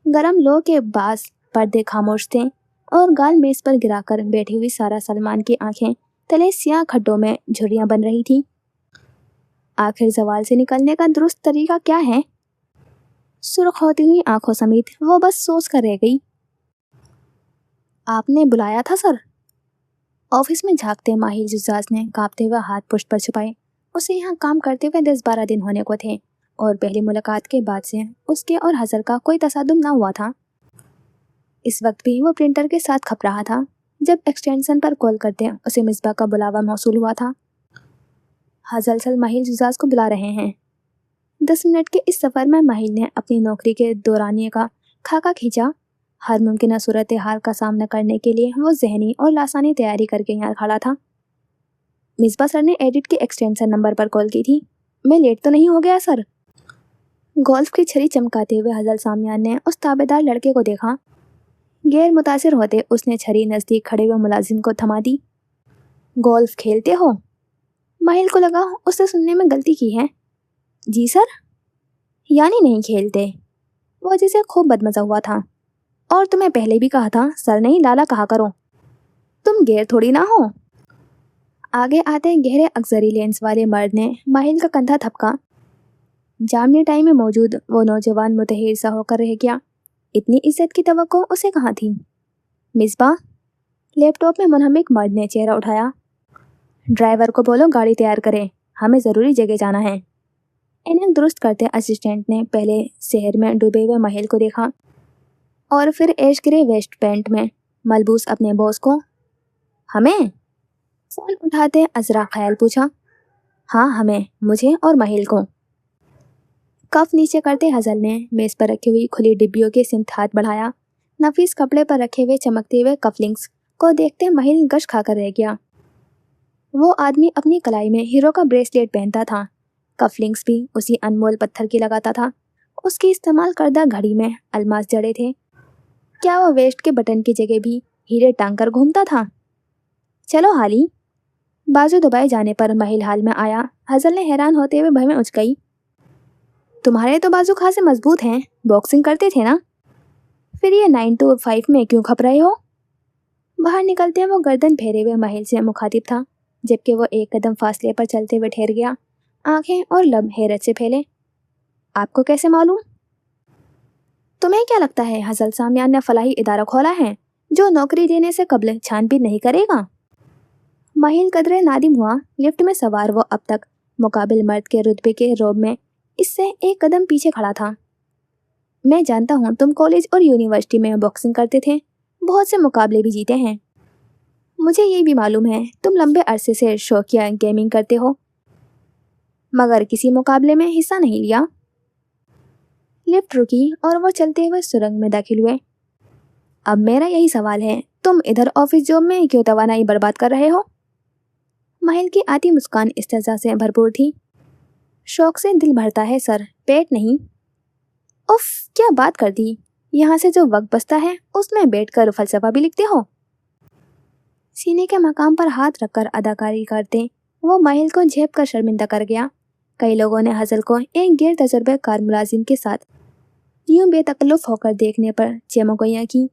गरम लो के बास पर्दे खामोश थे, और गाल मेज पर गिराकर बैठी हुई सारा सलमान की आंखें तले सियाह खड्डों में झुर्रियाँ बन रही थी। आखिर जवाल से निकलने का दुरुस्त तरीका क्या है? सुर्ख होती हुई आंखों समेत वो बस सोच कर रह गई। आपने बुलाया था सर? ऑफिस में झांकते माहिर जुजाज ने कांपते हुए हाथ पुष्ट पर छुपाए। उसे यहाँ काम करते हुए 10-12 दिन होने को थे, और पहली मुलाकात के बाद से उसके और हजर का कोई तसादुम ना हुआ था। इस वक्त भी वो प्रिंटर के साथ खप रहा था जब एक्सटेंशन पर कॉल करते उसे मिसबा का बुलावा मौसूल हुआ था। हजलसल माहिर जुजाज को बुला रहे हैं। 10 मिनट के इस सफ़र में माहिर ने अपनी नौकरी के दौरानिए का खाका खींचा। हर मुमकिन सूरत हाल का सामना करने के लिए वो जहनी और लासानी तैयारी करके यहाँ खड़ा था। मिसबा सर ने एडिट के एक्सटेंशन नंबर पर कॉल की थी। मैं लेट तो नहीं हो गया सर? गोल्फ की छड़ी चमकाते हुए हजल सामियान ने उस ताबेदार लड़के को देखा। गैर मुतासिर होते उसने छड़ी नज़दीक खड़े हुए मुलाजिम को थमा दी। गोल्फ खेलते हो? माहिर को लगा उसने सुनने में गलती की है। जी सर। यानी नहीं खेलते? वो जिसे खूब बदमजा हुआ था। और तुम्हें पहले भी कहा था सर नहीं लाला कहा करो। तुम गैर थोड़ी ना हो। आगे आते गहरे अक्सरी लेंस वाले मर्द ने माहिर का कंधा थपका। जामनी टाइम में मौजूद वो नौजवान मुतहिर सा होकर रह गया। इतनी इज्जत की तवक्को उसे कहाँ थी? मिसबा, लैपटॉप में मुनहमिक मर्द ने चेहरा उठाया। ड्राइवर को बोलो गाड़ी तैयार करे, हमें ज़रूरी जगह जाना है। इन्हें दुरुस्त करते असिस्टेंट ने पहले शहर में डूबे हुए महल को देखा, और फिर ऐश ग्रे वेस्ट पैंट में मलबूस अपने बॉस को। हमें? फ़ोन उठाते अजरा ख्याल पूछा। हाँ हमें, मुझे और महिल को। कफ नीचे करते हजल ने मेज़ पर रखी हुई खुली डिब्बियों के सिमत हाथ बढ़ाया। नफीस कपड़े पर रखे हुए चमकते हुए कफलिंग्स को देखते महिल गश खाकर रह गया। वो आदमी अपनी कलाई में हीरो का ब्रेसलेट पहनता था, कफलिंग्स भी उसी अनमोल पत्थर की लगाता था। उसकी इस्तेमाल करदा घड़ी में अलमास जड़े थे। क्या वो वेस्ट के बटन की जगह भी हीरे टांग कर घूमता था? चलो हाली। बाजू दबाए जाने पर महिल हाल में आया। हजल ने हैरान होते हुए भय में उच गई। तुम्हारे तो बाजू खासे मजबूत हैं, बॉक्सिंग करते थे ना? फिर ये 9 to 5 में क्यों खप रहे हो? बाहर निकलते वो गर्दन फेरे हुए महिल से मुखातिब था, जबकि वो एक कदम फासले पर चलते हुए ठहर गया, आंखें और लब हैरत से फैले। आपको कैसे मालूम? तुम्हें क्या लगता है हजल सामियान ने फलाही इदारा खोला है जो नौकरी देने से कबल छानबीन नहीं करेगा? महिल कदरे नादिम हुआ। लिफ्ट में सवार वो अब तक मुकाबिल मर्द के रुतबे के रोब में इससे एक कदम पीछे खड़ा था। मैं जानता हूँ तुम कॉलेज और यूनिवर्सिटी में बॉक्सिंग करते थे, बहुत से मुकाबले भी जीते हैं। मुझे ये भी मालूम है तुम लंबे अरसे से शौकिया गेमिंग करते हो, मगर किसी मुकाबले में हिस्सा नहीं लिया। लिफ्ट रुकी और वो चलते हुए सुरंग में दाखिल हुए। अब मेरा यही सवाल है, तुम इधर ऑफिस जॉब में क्यों तवानाई बर्बाद कर रहे हो? महिल की आती मुस्कान इस्तेजा से भरपूर थी। शौक से दिल भरता है सर, पेट नहीं। उफ, क्या बात कर दी। यहाँ से जो वक्त बचता है उसमें बैठकर फलसफा भी लिखते हो? सीने के मकाम पर हाथ रखकर अदाकारी करते वो महिल को झेप कर शर्मिंदा कर गया। कई लोगों ने हजल को एक गैर तजुर्बेकार मुलाजिम के साथ यूं बेतकल्लुफ होकर देखने पर चेमोगोइयाँ की।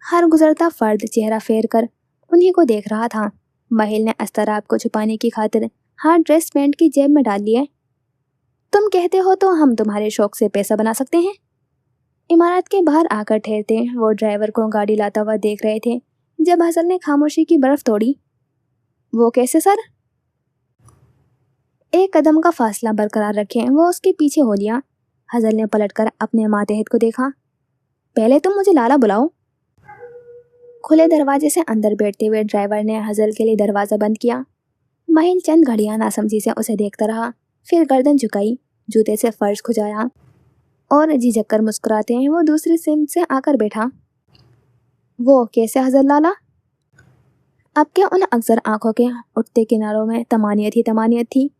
हर गुजरता फर्द चेहरा फेर कर उन्हीं को देख रहा था। महिल ने अस्तराब को छुपाने की खातिर हाथ ड्रेस पैंट की जेब में डाल लिए। तुम कहते हो तो हम तुम्हारे शौक से पैसा बना सकते हैं? इमारत के बाहर आकर ठहरते वो ड्राइवर को गाड़ी लाता हुआ देख रहे थे जब हसन ने खामोशी की बर्फ तोड़ी। वो कैसे सर? एक कदम का फासला बरकरार रखे वो उसके पीछे हो लिया। हसन ने पलटकर अपने मातहत को देखा। पहले तुम मुझे लाला बुलाओ। खुले दरवाजे से अंदर बैठते हुए ड्राइवर ने हसन के लिए दरवाज़ा बंद किया। महिल चंद घड़ियां नासमझी से उसे देखता रहा, फिर गर्दन झुकाई, जूते से फर्श खुजाया और झिझक कर मुस्कुराते हैं वो दूसरी सिम से आकर बैठा। वो कैसे हसन लाला? अब के उन अक्सर आंखों के उठते किनारों में तमानियत थी।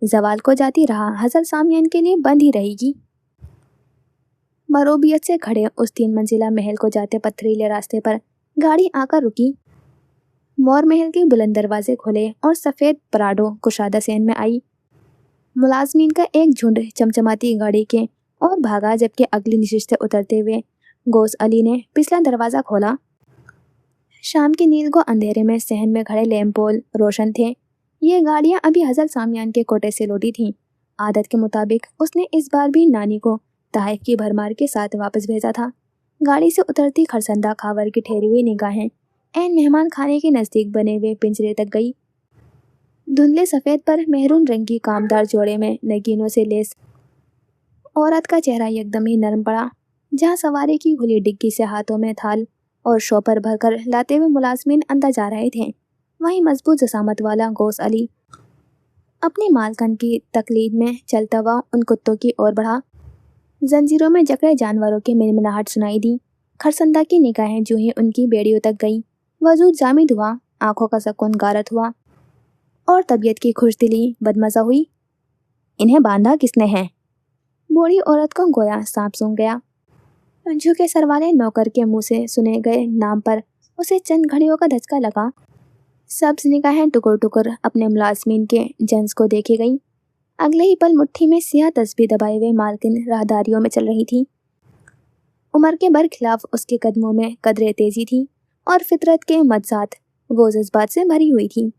जवाल को जाती रहा हसन सामियान के लिए बंद ही रहेगी। मरूबियत से खड़े उस 3 मंजिला महल को जाते पथरीले रास्ते पर गाड़ी आकर रुकी। मोर महल के बुलंद दरवाजे खुले और सफ़ेद पराडो कुशादा सेन में आई। मुलाजमीन का एक झुंड चमचमाती गाड़ी के और भागा, जबकि अगली नशिश से उतरते हुए गोस अली ने पिछला दरवाज़ा खोला। शाम की नील को अंधेरे में सहन में खड़े लैंप पोल रोशन थे। ये गाड़ियाँ अभी हजरत सामियान के कोटे से लौटी थीं। आदत के मुताबिक उसने इस बार भी नानी को ताइफ की भरमार के साथ वापस भेजा था। गाड़ी से उतरती खरसंदा खावर की ठहरी हुई निगाहें ऐन मेहमान खाने के नज़दीक बने हुए पिंजरे तक गई। धुंधले सफ़ेद पर मेहरून रंग की कामदार जोड़े में नगीनों से लेस औरत का चेहरा एकदम ही नरम पड़ा। जहाँ सवारी की खुली डिग्गी से हाथों में थाल और शॉपर भरकर लाते हुए मुलाजमीन अंदर जा रहे थे, वहीं मजबूत जसामत वाला गोस अली अपनी मालकन की तकलीद में चलता हुआ उन कुत्तों की ओर बढ़ा। जंजीरों में जकड़े जानवरों की मिनमिनाहट सुनाई दी। खरसंदा की निगाहें जो ही उनकी बेड़ियों तक गई, वजूद जामिद हुआ, आंखों का सुकून गारत हुआ और तबीयत की खुशदिली बदमजा हुई। इन्हें बांधा किसने है? बूढ़ी औरत को गोया सांप सूंघ गया। झुके सर वाले नौकर के मुंह से सुने गए नाम पर उसे चंद घड़ियों का धचका लगा। सब्ज निगाहें टुकुर टुकुर अपने मुलाजमीन के जंस को देखे गई। अगले ही पल मुट्ठी में सियाह तस्बीह दबाए हुए मालकिन राहदारियों में चल रही थी। उम्र के बरखिलाफ उसके कदमों में कदरे तेजी थी और फितरत के मदसात वो जज्बात से भरी हुई थी।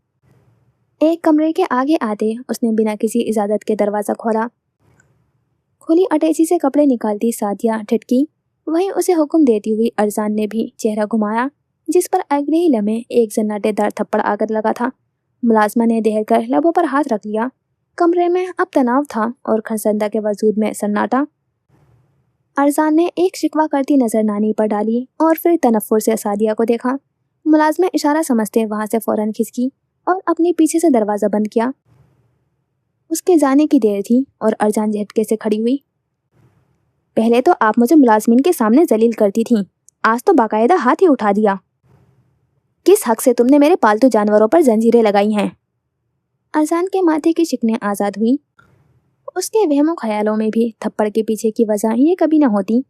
एक कमरे के आगे आते उसने बिना किसी इजाज़त के दरवाज़ा खोला। खुली अटैची से कपड़े निकालती सादिया ठिठकी, वहीं उसे हुक्म देती हुई अरजान ने भी चेहरा घुमाया, जिस पर अगले ही लम्हे एक जन्नाटेदार थप्पड़ आकर लगा था। मुलाजमा ने देहर कर लबों पर हाथ रख लिया। कमरे में अब तनाव था और खरसंदा के वजूद में सन्नाटा। अरजान ने एक शिकवा करती नज़र नानी पर डाली और फिर तनफ्फुर से सादिया को देखा। मुलाजमा इशारा समझते वहाँ से फ़ौरन खिसकी और अपने पीछे से दरवाज़ा बंद किया। उसके जाने की देर थी और अरजान झटके से खड़ी हुई। पहले तो आप मुझे मुलाजमीन के सामने जलील करती थीं, आज तो बाकायदा हाथ ही उठा दिया। किस हक से तुमने मेरे पालतू जानवरों पर जंजीरें लगाई हैं? अरजान के माथे की शिकनें आज़ाद हुई। उसके वहमो ख्यालों में भी थप्पड़ के पीछे की वजह ये कभी न होती।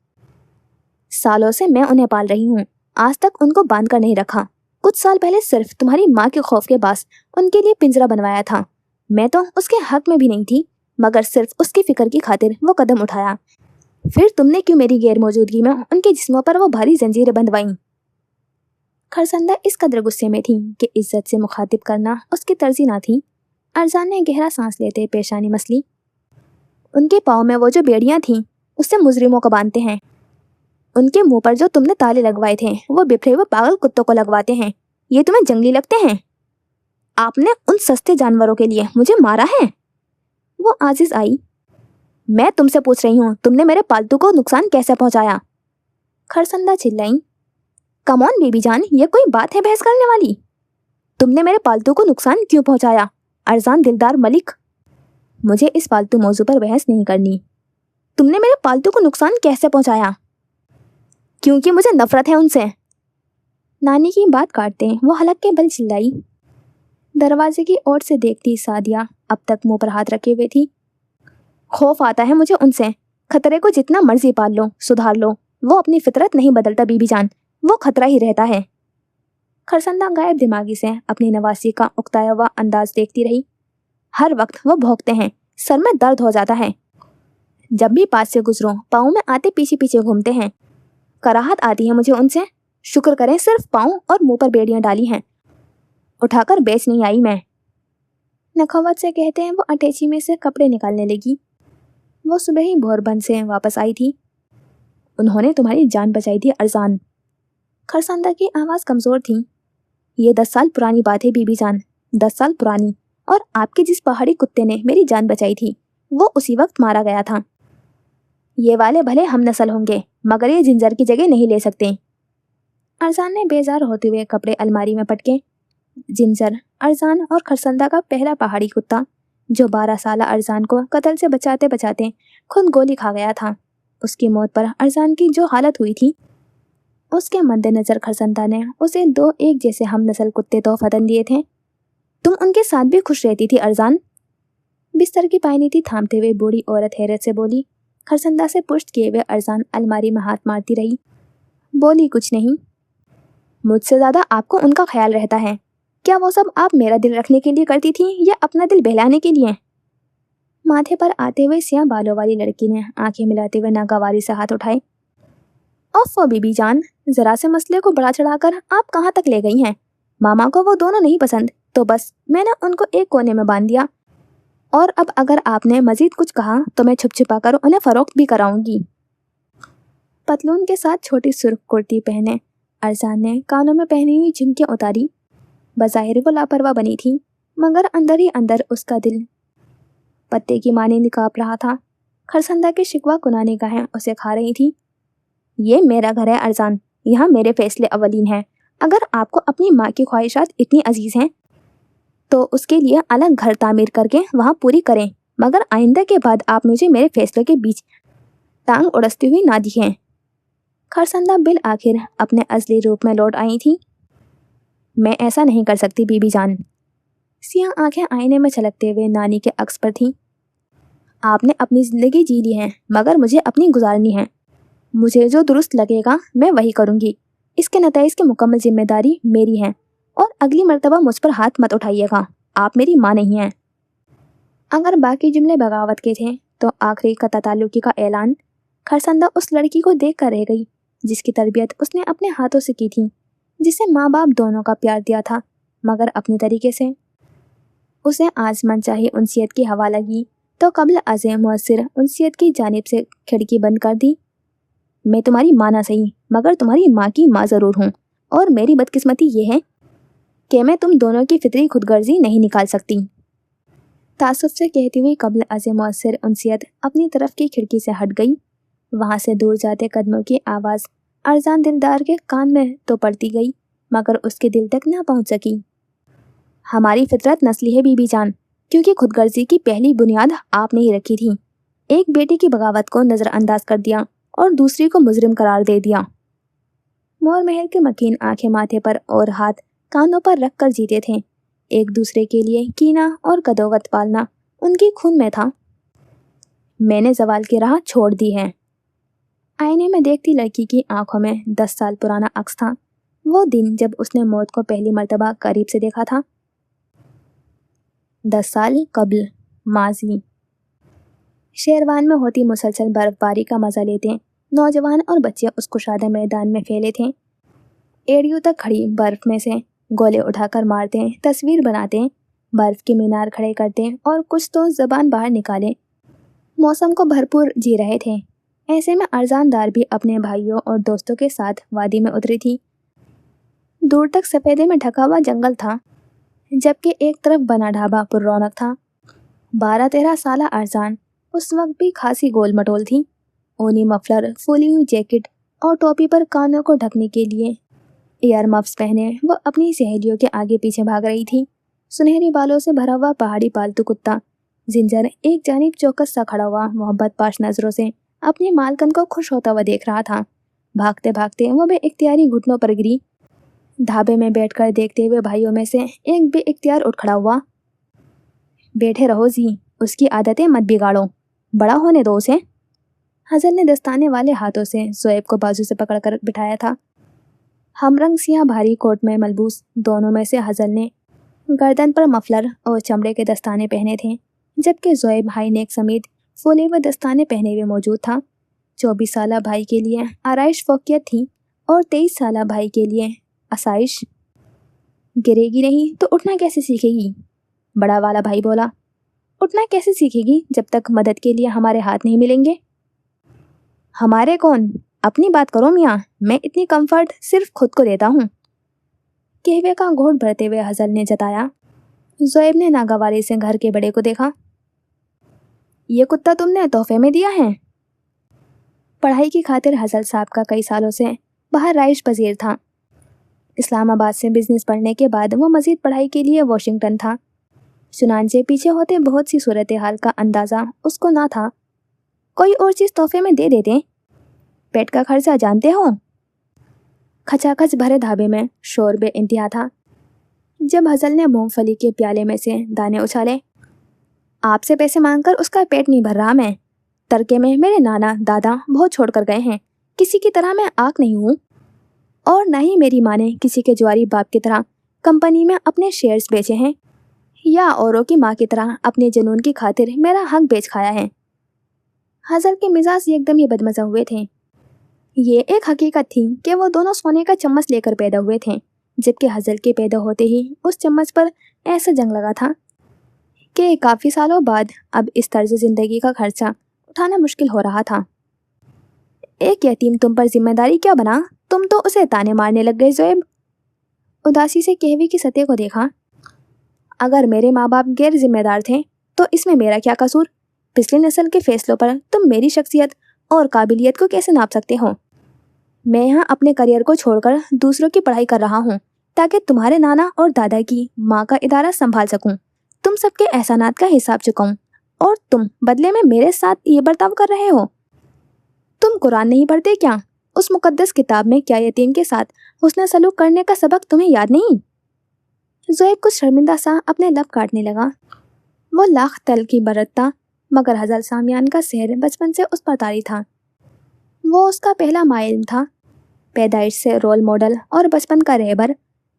सालों से मैं उन्हें पाल रही हूँ, आज तक उनको बांध कर नहीं रखा। कुछ साल पहले सिर्फ तुम्हारी माँ के खौफ के बास उनके लिए पिंजरा बनवाया था। मैं तो उसके हक में भी नहीं थी, मगर सिर्फ उसकी फिक्र की खातिर वो कदम उठाया। फिर तुमने क्यों मेरी गैर मौजूदगी में उनके जिस्मों पर वो भारी जंजीरें बंधवाईं? खरसंदा इस कदर गुस्से में थी कि इज्जत से मुखातिब करना उसकी तर्जी ना थी। अरजान ने गहरा सांस लेते पेशानी मसली। उनके पाँव में वो जो बेड़ियां थीं, उससे मुजरिमों को बांधते हैं। उनके मुंह पर जो तुमने ताले लगवाए थे, वो बिखरे हुए पागल कुत्तों को लगवाते हैं। ये तुम्हें जंगली लगते हैं? आपने उन सस्ते जानवरों के लिए मुझे मारा है? वो आजिज आई। मैं तुमसे पूछ रही हूँ, तुमने मेरे पालतू को नुकसान कैसे पहुंचाया? खरसंदा चिल्लाई। कम ऑन बेबी जान, ये कोई बात है बहस करने वाली? तुमने मेरे पालतू को नुकसान क्यों पहुंचाया? अरजान दिलदार मलिक, मुझे इस पालतू मौजू पर बहस नहीं करनी। तुमने मेरे पालतू को नुकसान कैसे पहुंचाया? क्योंकि मुझे नफरत है उनसे। नानी की बात काटते वो हलक के बल चिल्लाई। दरवाजे की ओर से देखती सादिया अब तक मुंह पर हाथ रखे हुए थी। खौफ आता है मुझे उनसे। खतरे को जितना मर्जी पाल लो, सुधार लो, वो अपनी फितरत नहीं बदलता बीबी जान, वो खतरा ही रहता है। खरसंदा गायब दिमागी से अपनी नवासी का उकताया हुआ अंदाज देखती रही। हर वक्त वो भौंकते हैं, सर में दर्द हो जाता है। जब भी पास से गुजरो पाँव में आते पीछे पीछे घूमते हैं। कराहत आती है मुझे उनसे। शुक्र करें सिर्फ पाँव और मुंह पर बेड़ियां डाली हैं, उठाकर बेच नहीं आई मैं। नखवत से कहते हैं वो अटैची में से कपड़े निकालने लगी। वो सुबह ही भोरबंद से वापस आई थी। انہوں نے تمہاری جان بچائی تھی ارزان۔ خرسندہ کی آواز کمزور تھی۔ یہ 10 سال پرانی بات ہے بی بی جان، 10 سال پرانی، اور آپ کے جس پہاڑی کتے نے میری جان بچائی تھی وہ اسی وقت مارا گیا تھا۔ یہ والے بھلے ہم نسل ہوں گے مگر یہ جنجر کی جگہ نہیں لے سکتے۔ ارزان نے بیزار ہوتے ہوئے کپڑے الماری میں پٹکے۔ جنجر ارزان اور خرسندہ کا پہلا پہاڑی کتا جو 12 سالہ ارزان کو قتل سے بچاتے بچاتے خود گولی کھا گیا تھا۔ اس کی موت پر ارزان کی جو حالت ہوئی تھی اس کے مد نظر خرسندہ نے اسے 2 ایک جیسے ہم نسل کتے تحفتاً دیے تھے۔ تم ان کے ساتھ بھی خوش رہتی تھی ارزان؟ بستر کی پائنیتی تھامتے ہوئے بوڑھی عورت حیرت سے بولی۔ خرسندہ سے پشت کیے ہوئے ارزان الماری میں ہاتھ مارتی رہی، بولی کچھ نہیں۔ مجھ سے زیادہ آپ کو ان کا خیال رہتا ہے۔ کیا وہ سب آپ میرا دل رکھنے کے لیے کرتی تھی یا اپنا دل بہلانے کے لیے؟ ماتھے پر آتے ہوئے سیاہ بالوں والی لڑکی نے آنکھیں ملاتے ہوئے ناگواری سے ہاتھ اٹھائے۔ اوفو بی بی جان، ذرا سے مسئلے کو بڑا چڑھا کر آپ کہاں تک لے گئی ہیں؟ ماما کو وہ دونوں نہیں پسند تو بس میں نے ان کو ایک کونے میں باندھ دیا، اور اب اگر آپ نے مزید کچھ کہا تو میں چھپ چھپا کر انہیں فروخت بھی کراؤں گی۔ پتلون کے ساتھ چھوٹی سرخ کرتی پہنے ارزان نے کانوں میں پہنی ہوئی جھمکیاں اتاری۔ بظاہر وہ لاپرواہ بنی تھی مگر اندر ہی اندر اس کا دل پتے کی مانند کانپ رہا تھا۔ خرسندہ کی شکوہ کناں نگاہیں اسے کھا رہی تھی۔ یہ میرا گھر ہے ارزان، یہاں میرے فیصلے اولین ہیں۔ اگر آپ کو اپنی ماں کی خواہشات اتنی عزیز ہیں تو اس کے لیے الگ گھر تعمیر کر کے وہاں پوری کریں، مگر آئندہ کے بعد آپ مجھے میرے فیصلے کے بیچ ٹانگ اڑستی ہوئی نہ دکھیں۔ خرسندہ بالآخر اپنے اصلی روپ میں لوٹ آئی تھی۔ میں ایسا نہیں کر سکتی بی بی جان۔ سیاہ آنکھیں آئینے میں چھلکتے ہوئے نانی کے عکس پر تھیں۔ آپ نے اپنی زندگی جی لی ہے مگر مجھے اپنی گزارنی ہے۔ مجھے جو درست لگے گا میں وہی کروں گی۔ اس کے نتائج کی مکمل ذمہ داری میری ہے، اور اگلی مرتبہ مجھ پر ہاتھ مت اٹھائیے گا۔ آپ میری ماں نہیں ہیں۔ اگر باقی جملے بغاوت کے تھے تو آخری قطع تعلقی کا اعلان خرسندہ اس لڑکی کو دیکھ کر رہ گئی جس کی تربیت اس نے اپنے ہاتھوں سے کی تھی، جسے ماں باپ دونوں کا پیار دیا تھا مگر اپنے طریقے سے۔ اسے آج من چاہی انسیت کی ہوا لگی تو قبل از مؤثر انسیت کی جانب سے کھڑکی بند کر دی۔ میں تمہاری ماں نہ صحیح مگر تمہاری ماں کی ماں ضرور ہوں، اور میری بدقسمتی یہ ہے کہ میں تم دونوں کی فطری خود غرضی نہیں نکال سکتی۔ تعصب سے کہتی ہوئی قبل از مؤثر انسیت اپنی طرف کی کھڑکی سے ہٹ گئی۔ وہاں سے دور جاتے قدموں کی آواز ارزان دلدار کے کان میں تو پڑتی گئی مگر اس کے دل تک نہ پہنچ سکی۔ ہماری فطرت نسلی ہے بی بی جان، کیونکہ خود غرضی کی پہلی بنیاد آپ نے ہی رکھی تھی۔ ایک بیٹی کی بغاوت کو نظر انداز کر دیا اور دوسری کو مجرم قرار دے دیا۔ مور محل کے مکین آنکھیں ماتھے پر اور ہاتھ کانوں پر رکھ کر جیتے تھے۔ ایک دوسرے کے لیے کینہ اور قدوغت پالنا ان کی خون میں تھا۔ میں نے زوال کی راہ چھوڑ دی ہے۔ آئینے میں دیکھتی لڑکی کی آنکھوں میں 10 سال پرانا عکس تھا، وہ دن جب اس نے موت کو پہلی مرتبہ قریب سے دیکھا تھا۔ 10 سال قبل، ماضی۔ شیروان میں ہوتی مسلسل برف باری کا مزہ لیتے نوجوان اور بچے اس کشادہ میدان میں پھیلے تھے۔ ایڑیوں تک کھڑی برف میں سے گولے اٹھا کر مارتے، تصویر بناتے، برف کے مینار کھڑے کرتے اور کچھ تو زبان باہر نکالے موسم کو بھرپور جی رہے تھے۔ ایسے میں ارزان دار بھی اپنے بھائیوں اور دوستوں کے ساتھ وادی میں اتری تھی۔ دور تک سفیدے میں ڈھکا ہوا جنگل تھا جبکہ ایک طرف بنا ڈھابا پر رونق تھا۔ 12-13 سالہ ارزان اس وقت بھی خاصی گول مٹول تھی۔ اونی مفلر، پھولی ہوئی جیکٹ اور ٹوپی پر کانوں کو ڈھکنے کے لیے ایئر مفس پہنے وہ اپنی سہیلیوں کے آگے پیچھے بھاگ رہی تھی۔ سنہری بالوں سے بھرا ہوا پہاڑی پالتو کتا زنجر ایک جانب چوکس سا کھڑا ہوا محبت پاش نظروں سے اپنی مالکن کو خوش ہوتا ہوا دیکھ رہا تھا۔ بھاگتے بھاگتے وہ بے اختیاری گھٹنوں پر گری۔ ڈھابے میں بیٹھ کر دیکھتے ہوئے بھائیوں میں سے ایک بے اختیار اٹھ کھڑا ہوا۔ بیٹھے رہو زی، اس کی عادتیں مت بگاڑو، بڑا ہونے دو اسے۔ حضر نے دستانے والے ہاتھوں سے زویب کو بازو سے پکڑ کر بٹھایا تھا۔ ہم رنگ سیاہ بھاری کوٹ میں ملبوس دونوں میں سے حضر نے گردن پر مفلر اور چمڑے کے دستانے پہنے تھے جبکہ زویب ہائی نیک سمیت پھولے ہوئے دستانے پہنے ہوئے موجود تھا۔ 24 سالہ بھائی کے لیے آرائش فوقیت تھی اور 23 سالہ بھائی کے لیے آسائش۔ گرے گی نہیں تو اٹھنا کیسے سیکھے گی؟ بڑا والا بھائی بولا۔ اٹھنا کیسے سیکھے گی جب تک مدد کے لیے ہمارے ہاتھ نہیں ملیں گے؟ ہمارے کون؟ اپنی بات کرو میاں، میں اتنی کمفرٹ صرف خود کو دیتا ہوں، قہوے کا گھونٹ بھرتے ہوئے حسن نے جتایا۔ زویب نے ناگواری سے گھر کے بڑے کو دیکھا۔ یہ کتا تم نے تحفے میں دیا ہے؟ پڑھائی کی خاطر حسن صاحب کا کئی سالوں سے باہر رہائش پذیر تھا۔ اسلام آباد سے بزنس پڑھنے کے بعد وہ مزید پڑھائی کے لیے واشنگٹن تھا، چنانچہ پیچھے ہوتے بہت سی صورتحال کا اندازہ اس کو نہ تھا۔ کوئی اور چیز تحفے میں دے دیتے؟ پیٹ کا خرچہ جانتے ہو؟ کھچا کھچ بھرے ڈھابے میں شور بے انتہا تھا جب حسن نے مونگ پھلی کے پیالے میں سے دانے اچھالے۔ آپ سے پیسے مانگ کر اس کا پیٹ نہیں بھر رہا میں، ترکے میں میرے نانا دادا بہت چھوڑ کر گئے ہیں، کسی کی طرح میں آنکھ نہیں ہوں، اور نہ ہی میری ماں نے کسی کے جواری باپ کی طرح کمپنی میں اپنے شیئرز بیچے ہیں، یا اوروں کی ماں کی طرح اپنے جنون کی خاطر میرا حق بیچ کھایا ہے۔ حسن کے مزاج ایک دم ہی بدمزہ ہوئے تھے۔ یہ ایک حقیقت تھی کہ وہ دونوں سونے کا چمچ لے کر پیدا ہوئے تھے، جبکہ حسن کے پیدا ہوتے ہی اس چمچ پر ایسا جنگ لگا تھا کہ کافی سالوں بعد اب اس طرز زندگی کا خرچہ اٹھانا مشکل ہو رہا تھا۔ ایک یتیم تم پر ذمہ داری کیا بنا؟ تم تو اسے تانے مارنے لگ گئے زویب۔ اداسی سے قہوے کی سطح کو دیکھا۔ اگر میرے ماں باپ غیر ذمہ دار تھے تو اس میں میرا کیا قصور؟ پچھلی نسل کے فیصلوں پر تم میری شخصیت اور قابلیت کو کیسے ناپ سکتے ہو؟ میں یہاں اپنے کریئر کو چھوڑ کر دوسروں کی پڑھائی کر رہا ہوں تاکہ تمہارے نانا اور دادا کی ماں کا ادارہ سنبھال سکوں، تم سب کے احسانات کا حساب چکاؤں، اور تم بدلے میں میرے ساتھ یہ برتاؤ کر رہے ہو۔ تم قرآن نہیں پڑھتے کیا؟ اس مقدس کتاب میں کیا یتیم کے ساتھ حسن سلوک کرنے کا سبق تمہیں یاد نہیں؟ زویب کچھ شرمندہ سا اپنے لب کاٹنے لگا۔ وہ لاکھ تل کی برتتا مگر حضرت سامیان کا سحر بچپن سے اس پر طاری تھا۔ وہ اس کا پہلا معلم تھا، پیدائش سے رول ماڈل اور بچپن کا رہبر۔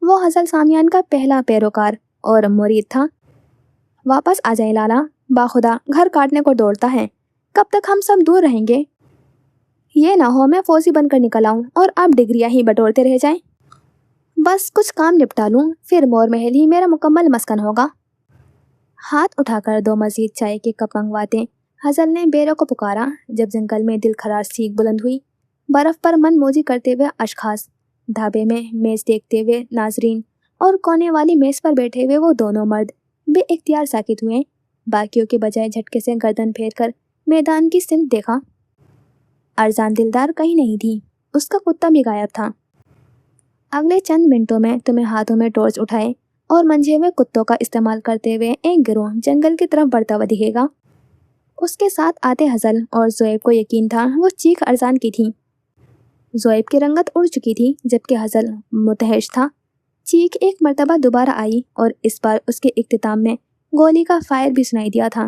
وہ حضرت سامیان کا پہلا پیروکار اور مرید تھا۔ واپس آ جائے لالا، باخدا گھر کاٹنے کو دوڑتا ہے، کب تک ہم سب دور رہیں گے؟ یہ نہ ہو میں فوجی بن کر نکل آؤں اور آپ ڈگریاں ہی بٹورتے رہ جائیں۔ بس کچھ کام نپٹا لوں، پھر مور محل ہی میرا مکمل مسکن ہوگا۔ ہاتھ اٹھا کر 2 مزید چائے کے کپ منگواتے حسن نے بیروں کو پکارا۔ جب جنگل میں دل خراش چیخ بلند ہوئی، برف پر من موجی کرتے ہوئے اشخاص، ڈھابے میں میز دیکھتے ہوئے ناظرین، اور کونے والی میز پر بیٹھے ہوئے وہ دونوں مرد بے اختیار ساکت ہوئے۔ باقیوں کے بجائے جھٹکے سے گردن پھیر کر میدان کی سمت دیکھا۔ ارزان دلدار کہیں نہیں تھی، اس کا کتا بھی غائب تھا۔ اگلے چند منٹوں میں تمہیں ہاتھوں میں ٹارچ اٹھائے اور منجھے ہوئے کتوں کا استعمال کرتے ہوئے ایک گروہ جنگل کی طرف بڑھتا ہوا دکھے گا۔ اس کے ساتھ آتے حسن اور زویب کو یقین تھا وہ چیخ ارزان کی تھی۔ زویب کی رنگت اڑ چکی تھی جبکہ حسن متحش تھا۔ چیخ ایک مرتبہ دوبارہ آئی اور اس بار اس کے اختتام میں گولی کا فائر بھی سنائی دیا تھا۔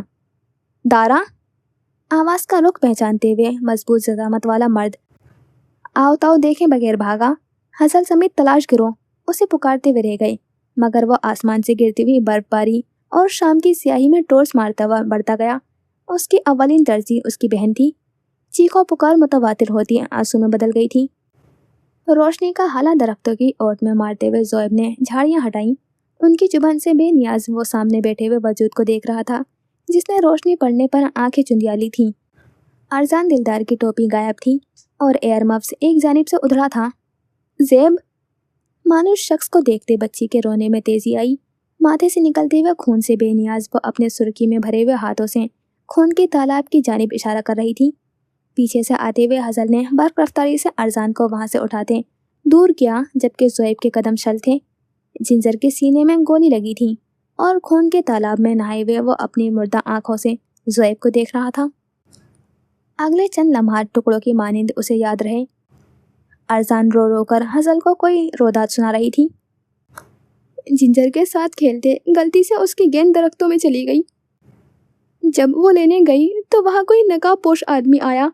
دارا! آواز کا رخ پہچانتے ہوئے مضبوط ضخامت والا مرد آؤ تاؤ دیکھے بغیر بھاگا۔ حسن سمیت تلاش گروہ اسے پکارتے ہوئے رہ گئے، مگر وہ آسمان سے گرتی ہوئی برف باری اور شام کی سیاہی میں ٹورچ مارتا ہوا بڑھتا گیا۔ اس کی اولین ترجیح اس کی بہن تھی۔ چیخوں پکار متواتر ہوتی آنسو میں بدل گئی تھی۔ روشنی کا حالا درختوں کی اوٹ میں مارتے ہوئے زویب نے جھاڑیاں ہٹائیں۔ ان کی چبھن سے بے نیاز وہ سامنے بیٹھے ہوئے وجود کو دیکھ رہا تھا جس نے روشنی پڑنے پر آنکھیں چندیالی تھیں۔ ارزان دلدار کی ٹوپی غائب تھی اور ایئر مفس ایک جانب سے ادھڑا تھا۔ زیب! مانوس شخص کو دیکھتے بچی کے رونے میں تیزی آئی۔ ماتھے سے نکلتے ہوئے خون سے بے نیاز وہ اپنے سرخی میں بھرے ہوئے ہاتھوں سے خون کے تالاب کی جانب اشارہ کر رہی تھی۔ پیچھے سے آتے ہوئے حسن نے برق رفتاری سے ارزان کو وہاں سے اٹھاتے دور کیا جبکہ زویب کے قدم شل تھے۔ جنجر کے سینے میں گولی لگی تھی اور خون کے تالاب میں نہائے ہوئے وہ اپنی مردہ آنکھوں سے زویب کو دیکھ رہا تھا۔ اگلے چند لمحات ٹکڑوں کی مانند اسے یاد رہے۔ ارزان رو رو کر حسن کو کوئی رودات سنا رہی تھی۔ جنجر کے ساتھ کھیلتے غلطی سے اس کی گیند درختوں میں چلی گئی۔ جب وہ لینے گئی تو وہاں کوئی نقاب پوش آدمی آیا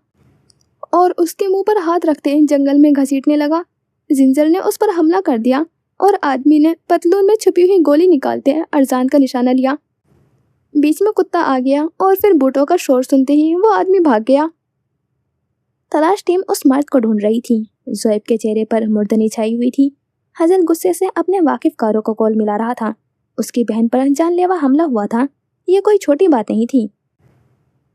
اور اس کے منہ پر ہاتھ رکھتے جنگل میں گھسیٹنے لگا۔ جنجر نے اس پر حملہ کر دیا اور آدمی نے پتلون میں چھپی ہوئی گولی نکالتے ارزان کا نشانہ لیا۔ بیچ میں کتا آ گیا اور پھر بوٹوں کا شور سنتے ہی وہ آدمی بھاگ گیا۔ تلاش ٹیم اس مرد کو ڈھونڈ رہی تھی۔ زویب کے چہرے پر مردنی چھائی ہوئی تھی۔ حسن غصے سے اپنے واقف کاروں کو کول ملا رہا تھا۔ اس کی بہن پر جان لیوا حملہ ہوا تھا، یہ کوئی چھوٹی بات نہیں تھی۔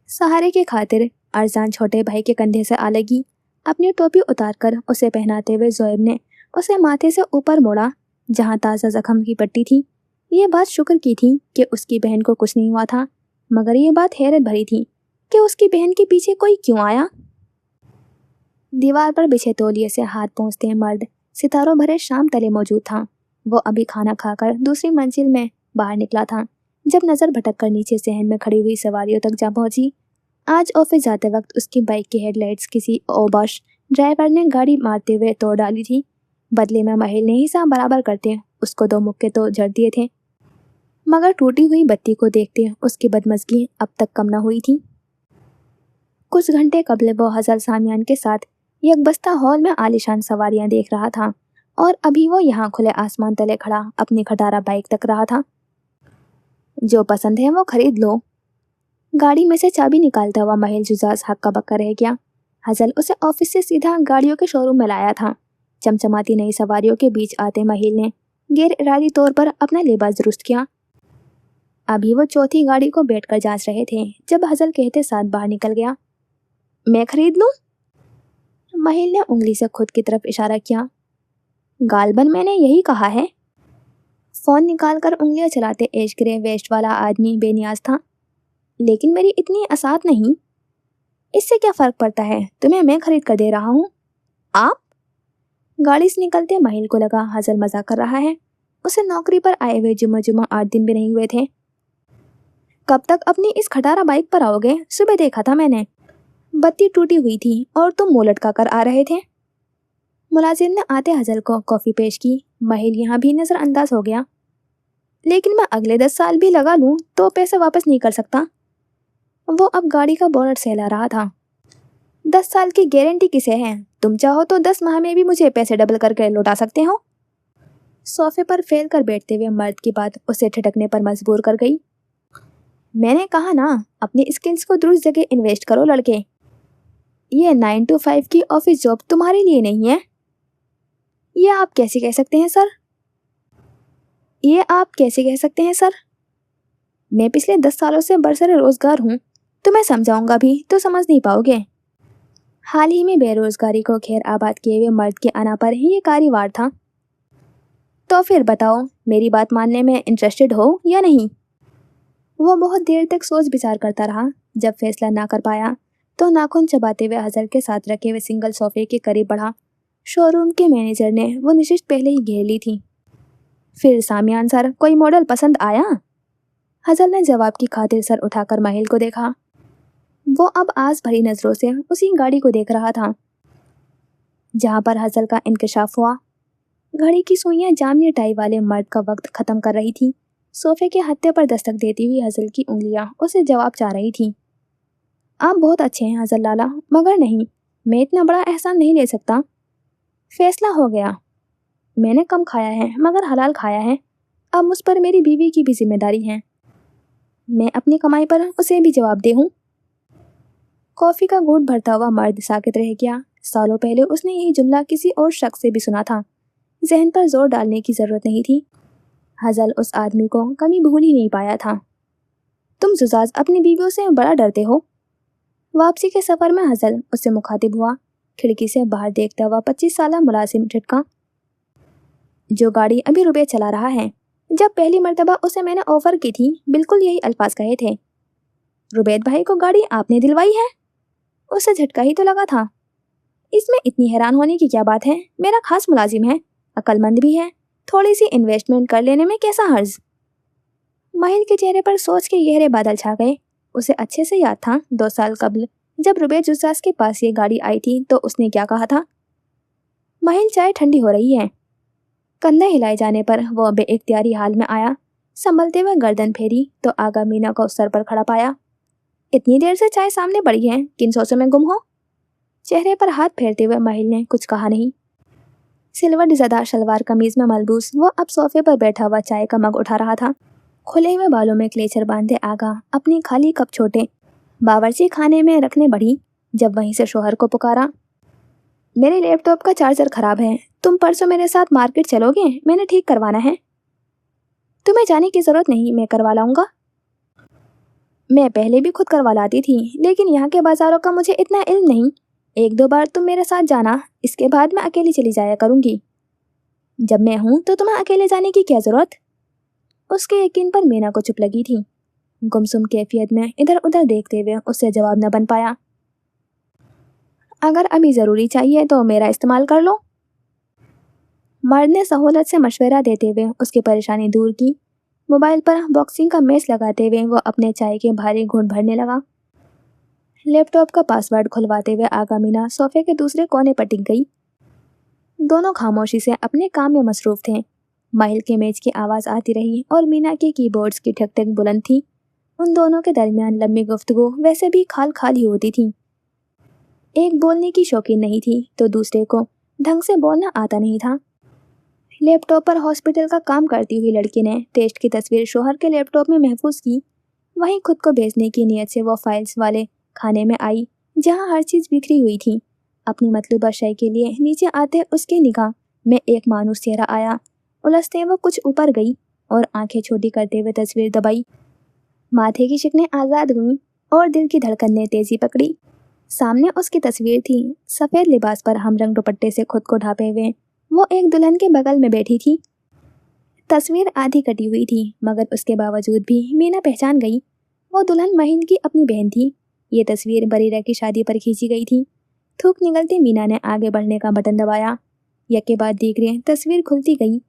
سہارے کی خاطر ارزان چھوٹے بھائی کے کندھے سے آ لگی۔ अपनी टोपी उतार कर उसे पहनाते हुए ज़ोएब ने उसे माथे से ऊपर मोड़ा जहाँ ताज़ा जख्म की पट्टी थी। ये बात शुक्र की थी कि उसकी बहन को कुछ नहीं हुआ था, मगर ये बात हैरत भरी थी कि उसकी बहन के पीछे कोई क्यों आया। दीवार पर बिछे तौलिए से हाथ पोंछते मर्द सितारों भरे शाम तले मौजूद था। वो अभी खाना खाकर दूसरी मंजिल में बाहर निकला था जब नज़र भटक कर नीचे सहन में खड़ी हुई सवारियों तक जा पहुंची। आज ऑफिस जाते वक्त उसकी बाइक की हेडलाइट्स किसी ओबाश ड्राइवर ने गाड़ी मारते हुए तोड़ डाली थी। बदले में महिल ने हिसाब बराबर करते उसको 2 मुक्के तो जड़ दिए थे, मगर टूटी हुई बत्ती को देखते उसकी बदमज़गी अब तक कम न हुई थी। कुछ घंटे कबल वो हज़ल सामियान के साथ यकबस्ता हॉल में आलीशान सवारियां देख रहा था और अभी वो यहाँ खुले आसमान तले खड़ा अपनी खटारा बाइक तक रहा था। जो पसंद है वो खरीद लो। गाड़ी में से चाबी निकालता हुआ महिल जुजाज हक्का बक्का रह गया। हज़ल उसे ऑफिस से सीधा गाड़ियों के शोरूम में लाया था। चमचमाती नई सवारियों के बीच आते महिल ने गैर इरादी तौर पर अपना लिबास दुरुस्त किया। अभी वो चौथी गाड़ी को बैठकर जांच रहे थे जब हज़ल कहते साथ बाहर निकल गया। मैं खरीद लूं? महिल ने उंगली से खुद की तरफ इशारा किया। गालबन मैंने यही कहा है। फोन निकालकर उंगलियां चलाते एश ग्रे वेस्ट वाला आदमी बेनियाज था। लेकिन मेरी इतनी आसात नहीं। इससे क्या फर्क पड़ता है, तुम्हें मैं खरीद कर दे रहा हूँ। आप? गाड़ी से निकलते महिल को लगा हज़ल मजाक कर रहा है। उसे नौकरी पर आए हुए जुम्मा 8 दिन भी नहीं हुए थे। कब तक अपनी इस खटारा बाइक पर आओगे? सुबह देखा था मैंने, बत्ती टूटी हुई थी और तुम मुंह लटका कर आ रहे थे। मुलाजिम ने आते हज़ल को कॉफ़ी पेश की। महिल यहाँ भी नज़रअंदाज हो गया। लेकिन मैं अगले 10 साल भी लगा लूँ तो पैसे वापस नहीं कर सकता। वो अब गाड़ी का बोनट सहला रहा था। 10 साल की गारंटी किसे है? तुम चाहो तो 10 माह में भी मुझे पैसे डबल करके लौटा सकते हो। सोफे पर फैल कर बैठते हुए मर्द की बात उसे ठिठकने पर मजबूर कर गई। मैंने कहा ना, अपनी स्किल्स को दुरुस्त जगह इन्वेस्ट करो लड़के। ये 9 to 5 की ऑफिस जॉब तुम्हारे लिए नहीं है। ये आप कैसे कह सकते हैं सर? मैं पिछले 10 सालों से बरसरे रोजगार हूँ। तुम्हें समझाऊंगा भी तो समझ नहीं पाओगे। हाल ही में बेरोजगारी को खैर आबाद किए हुए मर्द के आना पर ही ये कारीवार था। तो फिर बताओ, मेरी बात मानने में इंटरेस्टेड हो या नहीं? वो बहुत देर तक सोच विचार करता रहा। जब फैसला ना कर पाया तो नाखून चबाते हुए हज़ल के साथ रखे हुए सिंगल सोफे के करीब बढ़ा। शोरूम के मैनेजर ने वो निशित पहले ही घेर ली थी। फिर सामियान सर, कोई मॉडल पसंद आया? हज़ल ने जवाब की खातिर सर उठाकर महिल को देखा। वो अब आस भरी नजरों से उसी गाड़ी को देख रहा था जहां पर हज़ल का इंकशाफ हुआ। घड़ी की सुइयां जामनी टाई वाले मर्द का वक्त खत्म कर रही थी। सोफे के हत्थे पर दस्तक देती हुई हज़ल की उंगलियां उसे जवाब चाह रही थी। आप बहुत अच्छे हैं हज़ल लाला, मगर नहीं, मैं इतना बड़ा एहसान नहीं ले सकता। फैसला हो गया। मैंने कम खाया है मगर हलाल खाया है। अब मुझ पर मेरी बीवी की भी जिम्मेदारी है। मैं अपनी कमाई पर उसे भी जवाब दे हूँ। कॉफ़ी का घूंट भरता हुआ मर्द साकित रह गया। सालों पहले उसने यही जुमला किसी और शख्स से भी सुना था। जहन पर जोर डालने की जरूरत नहीं थी। हज़ल उस आदमी को कभी भूल ही नहीं पाया था। तुम जुजाज अपनी बीवियों से बड़ा डरते हो। वापसी के सफर में हज़ल उससे मुखातिब हुआ। खिड़की से बाहर देखता हुआ 25 साला मुलाजिम झटका जो गाड़ी अभी रुपये चला रहा है। जब पहली मर्तबा उसे मैंने ऑफर की थी, बिल्कुल यही अल्फाज कहे थे। रुबैद भाई को गाड़ी आपने दिलवाई है? उसे झटका ही तो लगा था। इसमें इतनी हैरान होने की क्या बात है? मेरा खास मुलाजिम है, अक्लमंद भी है। थोड़ी सी इन्वेस्टमेंट कर लेने में कैसा हर्ज। महिल के चेहरे पर सोच के गहरे बादल छा गए। उसे अच्छे से याद था 2 साल कबल जब रुबैद जुस्सास के पास ये गाड़ी आई थी तो उसने क्या कहा था। महिल, चाय ठंडी हो रही है। कंधा हिलाए जाने पर वो बेइख्तियारी हाल में आया। संभलते हुए गर्दन फेरी तो आगा मीना को सर पर खड़ा पाया। इतनी देर से चाय सामने पड़ी है, किन सोचों में गुम हो? चेहरे पर हाथ फेरते हुए महिल ने कुछ कहा नहीं। सिल्वर डिजादार शलवार कमीज में मलबूस वो अब सोफे पर बैठा हुआ चाय का मग उठा रहा था। खुले हुए बालों में क्लेचर बांधे आगा अपनी खाली कप छोटे बावर्ची खाने में रखने बढ़ी जब वहीं से शोहर को पुकारा। मेरे लैपटॉप का चार्जर खराब है, तुम परसों मेरे साथ मार्केट चलोगे? मैंने ठीक करवाना है। तुम्हें जाने की जरूरत नहीं, मैं करवा लाऊंगा। मैं पहले भी खुद करवा लाती थी, लेकिन यहाँ के बाजारों का मुझे इतना इल्म नहीं। एक दो बार तुम मेरे साथ जाना, इसके बाद मैं अकेली चली जाया करूँगी। जब मैं हूँ तो तुम्हें अकेले जाने की क्या ज़रूरत? उसके यकीन पर मीना को चुप लगी थी। गुमसुम कैफियत में इधर उधर देखते हुए उससे जवाब न बन पाया। अगर अभी ज़रूरी चाहिए तो मेरा इस्तेमाल कर लो। मर्द ने सहूलत से मशवरा देते हुए उसकी परेशानी दूर की। मोबाइल पर बॉक्सिंग का मैच लगाते हुए वो अपने चाय के भारी घूंट भरने लगा। लैपटॉप का पासवर्ड खुलवाते हुए आगा मीना सोफे के दूसरे कोने पर टिक गई। दोनों खामोशी से अपने काम में मसरूफ थे। माहिल के मैच की आवाज़ आती रही और मीना के कीबोर्ड्स की ठक ठक बुलंद थी। उन दोनों के दरमियान लंबी गुफ्तगू वैसे भी खाल खाल ही होती थी। एक बोलने की शौकीन नहीं थी तो दूसरे को ढंग से बोलना आता नहीं था। लैपटॉप पर हॉस्पिटल का काम करती हुई लड़की ने टेस्ट की तस्वीर शोहर के लैपटॉप में महफूज की। वहीं खुद को बेचने की नीयत से वो फाइल्स वाले खाने में आई जहां हर चीज़ बिखरी हुई थी। अपनी मतलूबा शय के लिए नीचे आते उसके निगाह में एक मानूस चेहरा आया। उलझते वो कुछ ऊपर गई और आंखें छोटी करते हुए तस्वीर दबाई। माथे की शिकनें आज़ाद हुईं और दिल की धड़कन ने तेजी पकड़ी। सामने उसकी तस्वीर थी, सफ़ेद लिबास पर हमरंग दुपट्टे से खुद को ढांपे हुए। वो एक दुल्हन के बगल में बैठी थी। तस्वीर आधी कटी हुई थी मगर उसके बावजूद भी मीना पहचान गई। वो दुल्हन महिल की अपनी बहन थी। ये तस्वीर बरीरा की शादी पर खींची गई थी। थूक निगलती मीना ने आगे बढ़ने का बटन दबाया। यके बाद दीगरे तस्वीर खुलती गई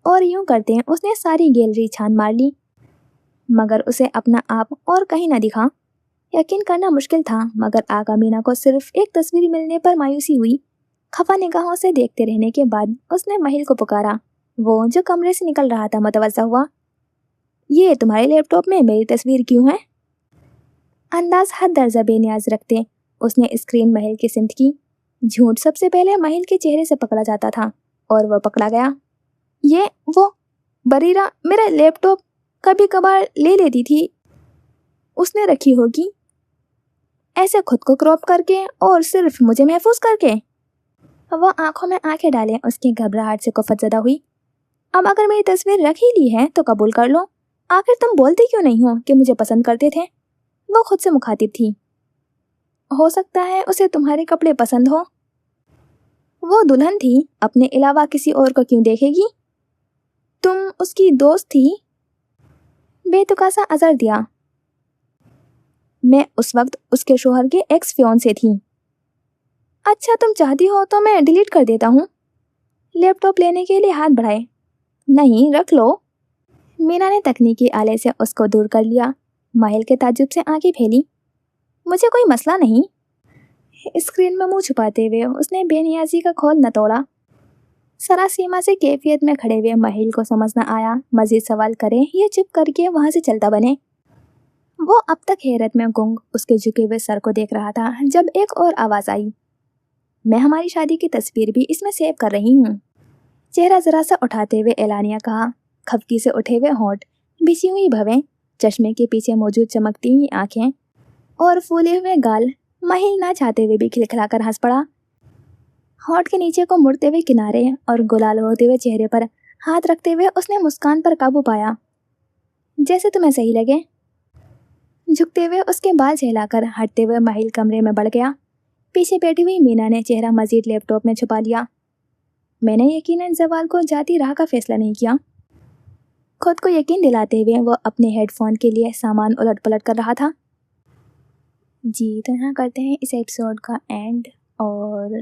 और यूं करते हैं उसने सारी गैलरी छान मार ली मगर उसे अपना आप और कहीं न दिखा। यकीन करना मुश्किल था मगर आगा मीना को सिर्फ एक तस्वीर मिलने पर मायूसी हुई। खफा निगाहों से देखते रहने के बाद उसने महिल को पुकारा। वो जो कमरे से निकल रहा था मुतवज्जा हुआ। ये तुम्हारे लैपटॉप में मेरी तस्वीर क्यों है? अंदाज हद दर्जा बेनियाज रखते उसने स्क्रीन महिल की सिमट की। झूठ सबसे पहले महिल के चेहरे से पकड़ा जाता था और वह पकड़ा गया। ये वो बरीरा मेरा लैपटॉप कभी कभार ले लेती थी। उसने रखी होगी ऐसे खुद को क्रॉप करके और सिर्फ मुझे महफूज करके। वह आंखों में आंखें डाले उसकी घबराहट से कुफतज़दा हुई। अब अगर मेरी तस्वीर रख ही ली है तो कबूल कर लो। आखिर तुम बोलते क्यों नहीं हो कि मुझे पसंद करते थे? वो खुद से मुखातिब थी। हो सकता है उसे तुम्हारे कपड़े पसंद हो। वो दुल्हन थी, अपने अलावा किसी और को क्यों देखेगी? तुम उसकी दोस्त थी। बेतुकासा अजर दिया। मैं उस वक्त उसके शोहर के एक्स फियोंसे थी। अच्छा तुम चाहती हो तो मैं डिलीट कर देता हूँ। लैपटॉप लेने के लिए हाथ बढ़ाए। नहीं रख लो। मीना ने तकनीकी आले से उसको दूर कर लिया। माहिल के ताज्जुब से आंखें फैली। मुझे कोई मसला नहीं। स्क्रीन में मुंह छुपाते हुए उसने बेनियाजी का खोल न तोड़ा। सरासीमा से कैफियत में खड़े हुए माहिल को समझ न आया मजीद सवाल करे या चुप करके वहां से चलता बने। वो अब तक हैरत में गुंग उसके झुके हुए सर को देख रहा था जब एक और आवाज आई। मैं हमारी शादी की तस्वीर भी इसमें सेव कर रही हूँ। चेहरा जरा सा उठाते हुए एलानिया कहा। खपकी से उठे हुए होंठ, बिछी हुई भवें, चश्मे के पीछे मौजूद चमकती हुई आंखें और फूले हुए गाल। महिल ना चाहते हुए भी खिलखिलाकर हंस पड़ा। होंठ के नीचे को मुड़ते हुए किनारे और गुलाल होते हुए चेहरे पर हाथ रखते हुए उसने मुस्कान पर काबू पाया। जैसे तुम्हें सही लगे। झुकते हुए उसके बाल सहलाकर हटते हुए महिल कमरे में बढ़ गया। पीछे बैठी हुई मीना ने चेहरा मजीद लैपटॉप में छुपा लिया। मैंने यकीनन जवाल को जाती राह का फैसला नहीं किया। खुद को यकीन दिलाते हुए वो अपने हेडफोन के लिए सामान उलट पलट कर रहा था। जी तो यहाँ करते हैं इस एपिसोड का एंड। और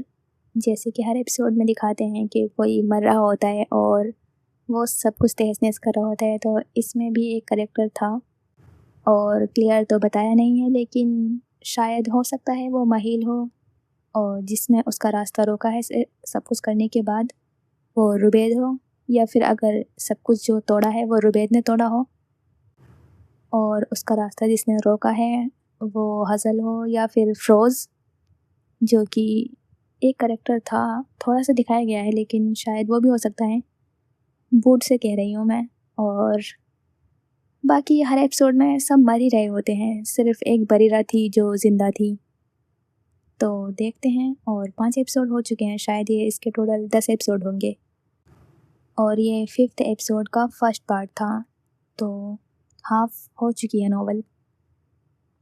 जैसे कि हर एपिसोड में दिखाते हैं कि कोई मर रहा होता है और वो सब कुछ तहस नहस कर रहा होता है, तो इसमें भी एक करेक्टर था और क्लियर तो बताया नहीं है लेकिन शायद हो सकता है वो महिल हो और जिसने उसका रास्ता रोका है सब कुछ करने के बाद वो रुबेद हो, या फिर अगर सब कुछ जो तोड़ा है वो रुबेद ने तोड़ा हो और उसका रास्ता जिसने रोका है वो हज़ल हो, या फिर फ़रोज़ जो कि एक करेक्टर था, थोड़ा सा दिखाया गया है लेकिन शायद वो भी हो सकता है। बूट से कह रही हूँ मैं। और बाकी हर एपिसोड में सब मर ही रहे होते हैं, सिर्फ एक बरीरा थी जो ज़िंदा थी। तो देखते हैं। और 5 एपिसोड हो चुके हैं, शायद ये इसके टोटल 10 एपिसोड होंगे और ये 5th एपिसोड का फर्स्ट पार्ट था, तो हाफ हो चुकी है नॉवल।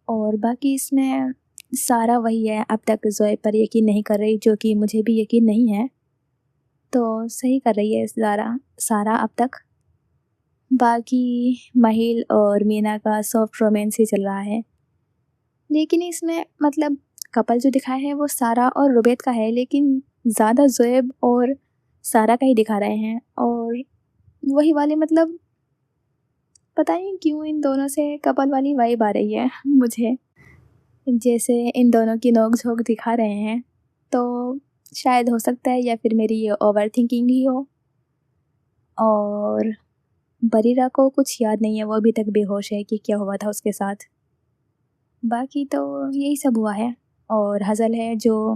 और बाकी इसमें سارا وہی ہے، اب تک زویب پر یقین نہیں کر رہی، جو کہ مجھے بھی یقین نہیں ہے۔ تو صحیح کر رہی ہے سارا اب تک۔ باقی مہیل اور مینا کا سافٹ رومانس ہی چل رہا ہے، لیکن اس میں مطلب کپل جو دکھایا ہے وہ سارا اور روبیت کا ہے، لیکن زیادہ زویب اور سارا کا ہی دکھا رہے ہیں، اور وہی والے مطلب پتہ نہیں کیوں ان دونوں سے کپل والی وائب آ رہی ہے مجھے، جیسے ان دونوں کی نوک جھونک دکھا رہے ہیں۔ تو شاید ہو سکتا ہے یا پھر میری یہ اوور تھنکنگ ہی ہو، اور بریرہ کو کچھ یاد نہیں ہے، وہ ابھی تک بے ہوش ہے کہ کیا ہوا تھا اس کے ساتھ۔ باقی تو یہی سب ہوا ہے، اور حزل ہے جو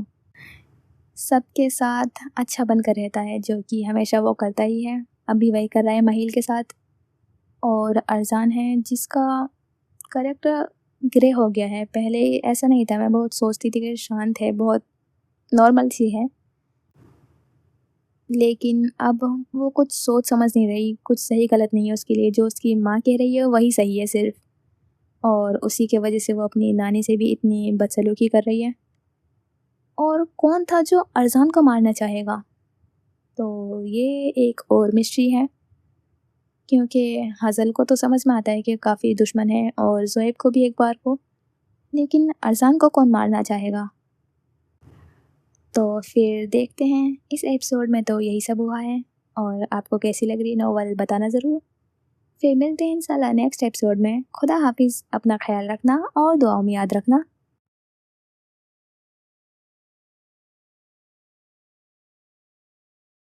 سب کے ساتھ اچھا بن کر رہتا ہے، جو کہ ہمیشہ وہ کرتا ہی ہے، ابھی وہی کر رہا ہے مہیل کے ساتھ۔ اور ارزان ہے جس کا کریکٹر گرے ہو گیا ہے، پہلے ایسا نہیں تھا، میں بہت سوچتی تھی کہ شانت ہے، بہت نارمل سی ہے، لیکن اب وہ کچھ سوچ سمجھ نہیں رہی، کچھ صحیح غلط نہیں ہے اس کے لیے، جو اس کی ماں کہہ رہی ہے وہی صحیح ہے صرف، اور اسی کے وجہ سے وہ اپنی نانی سے بھی اتنی بدسلوکی کر رہی ہے۔ اور کون تھا جو ارزان کو مارنا چاہے گا؟ تو یہ ایک اور مسٹری ہے، کیونکہ حزل کو تو سمجھ میں آتا ہے کہ کافی دشمن ہے، اور زویب کو بھی ایک بار کو، لیکن ارزان کو کون مارنا چاہے گا؟ تو پھر دیکھتے ہیں اس ایپیسوڈ میں، تو یہی سب ہوا ہے، اور آپ کو کیسی لگ رہی ناول بتانا ضرور۔ پھر ملتے ہیں انشاءاللہ نیکسٹ ایپیسوڈ میں۔ خدا حافظ، اپنا خیال رکھنا اور دعاؤں میں یاد رکھنا۔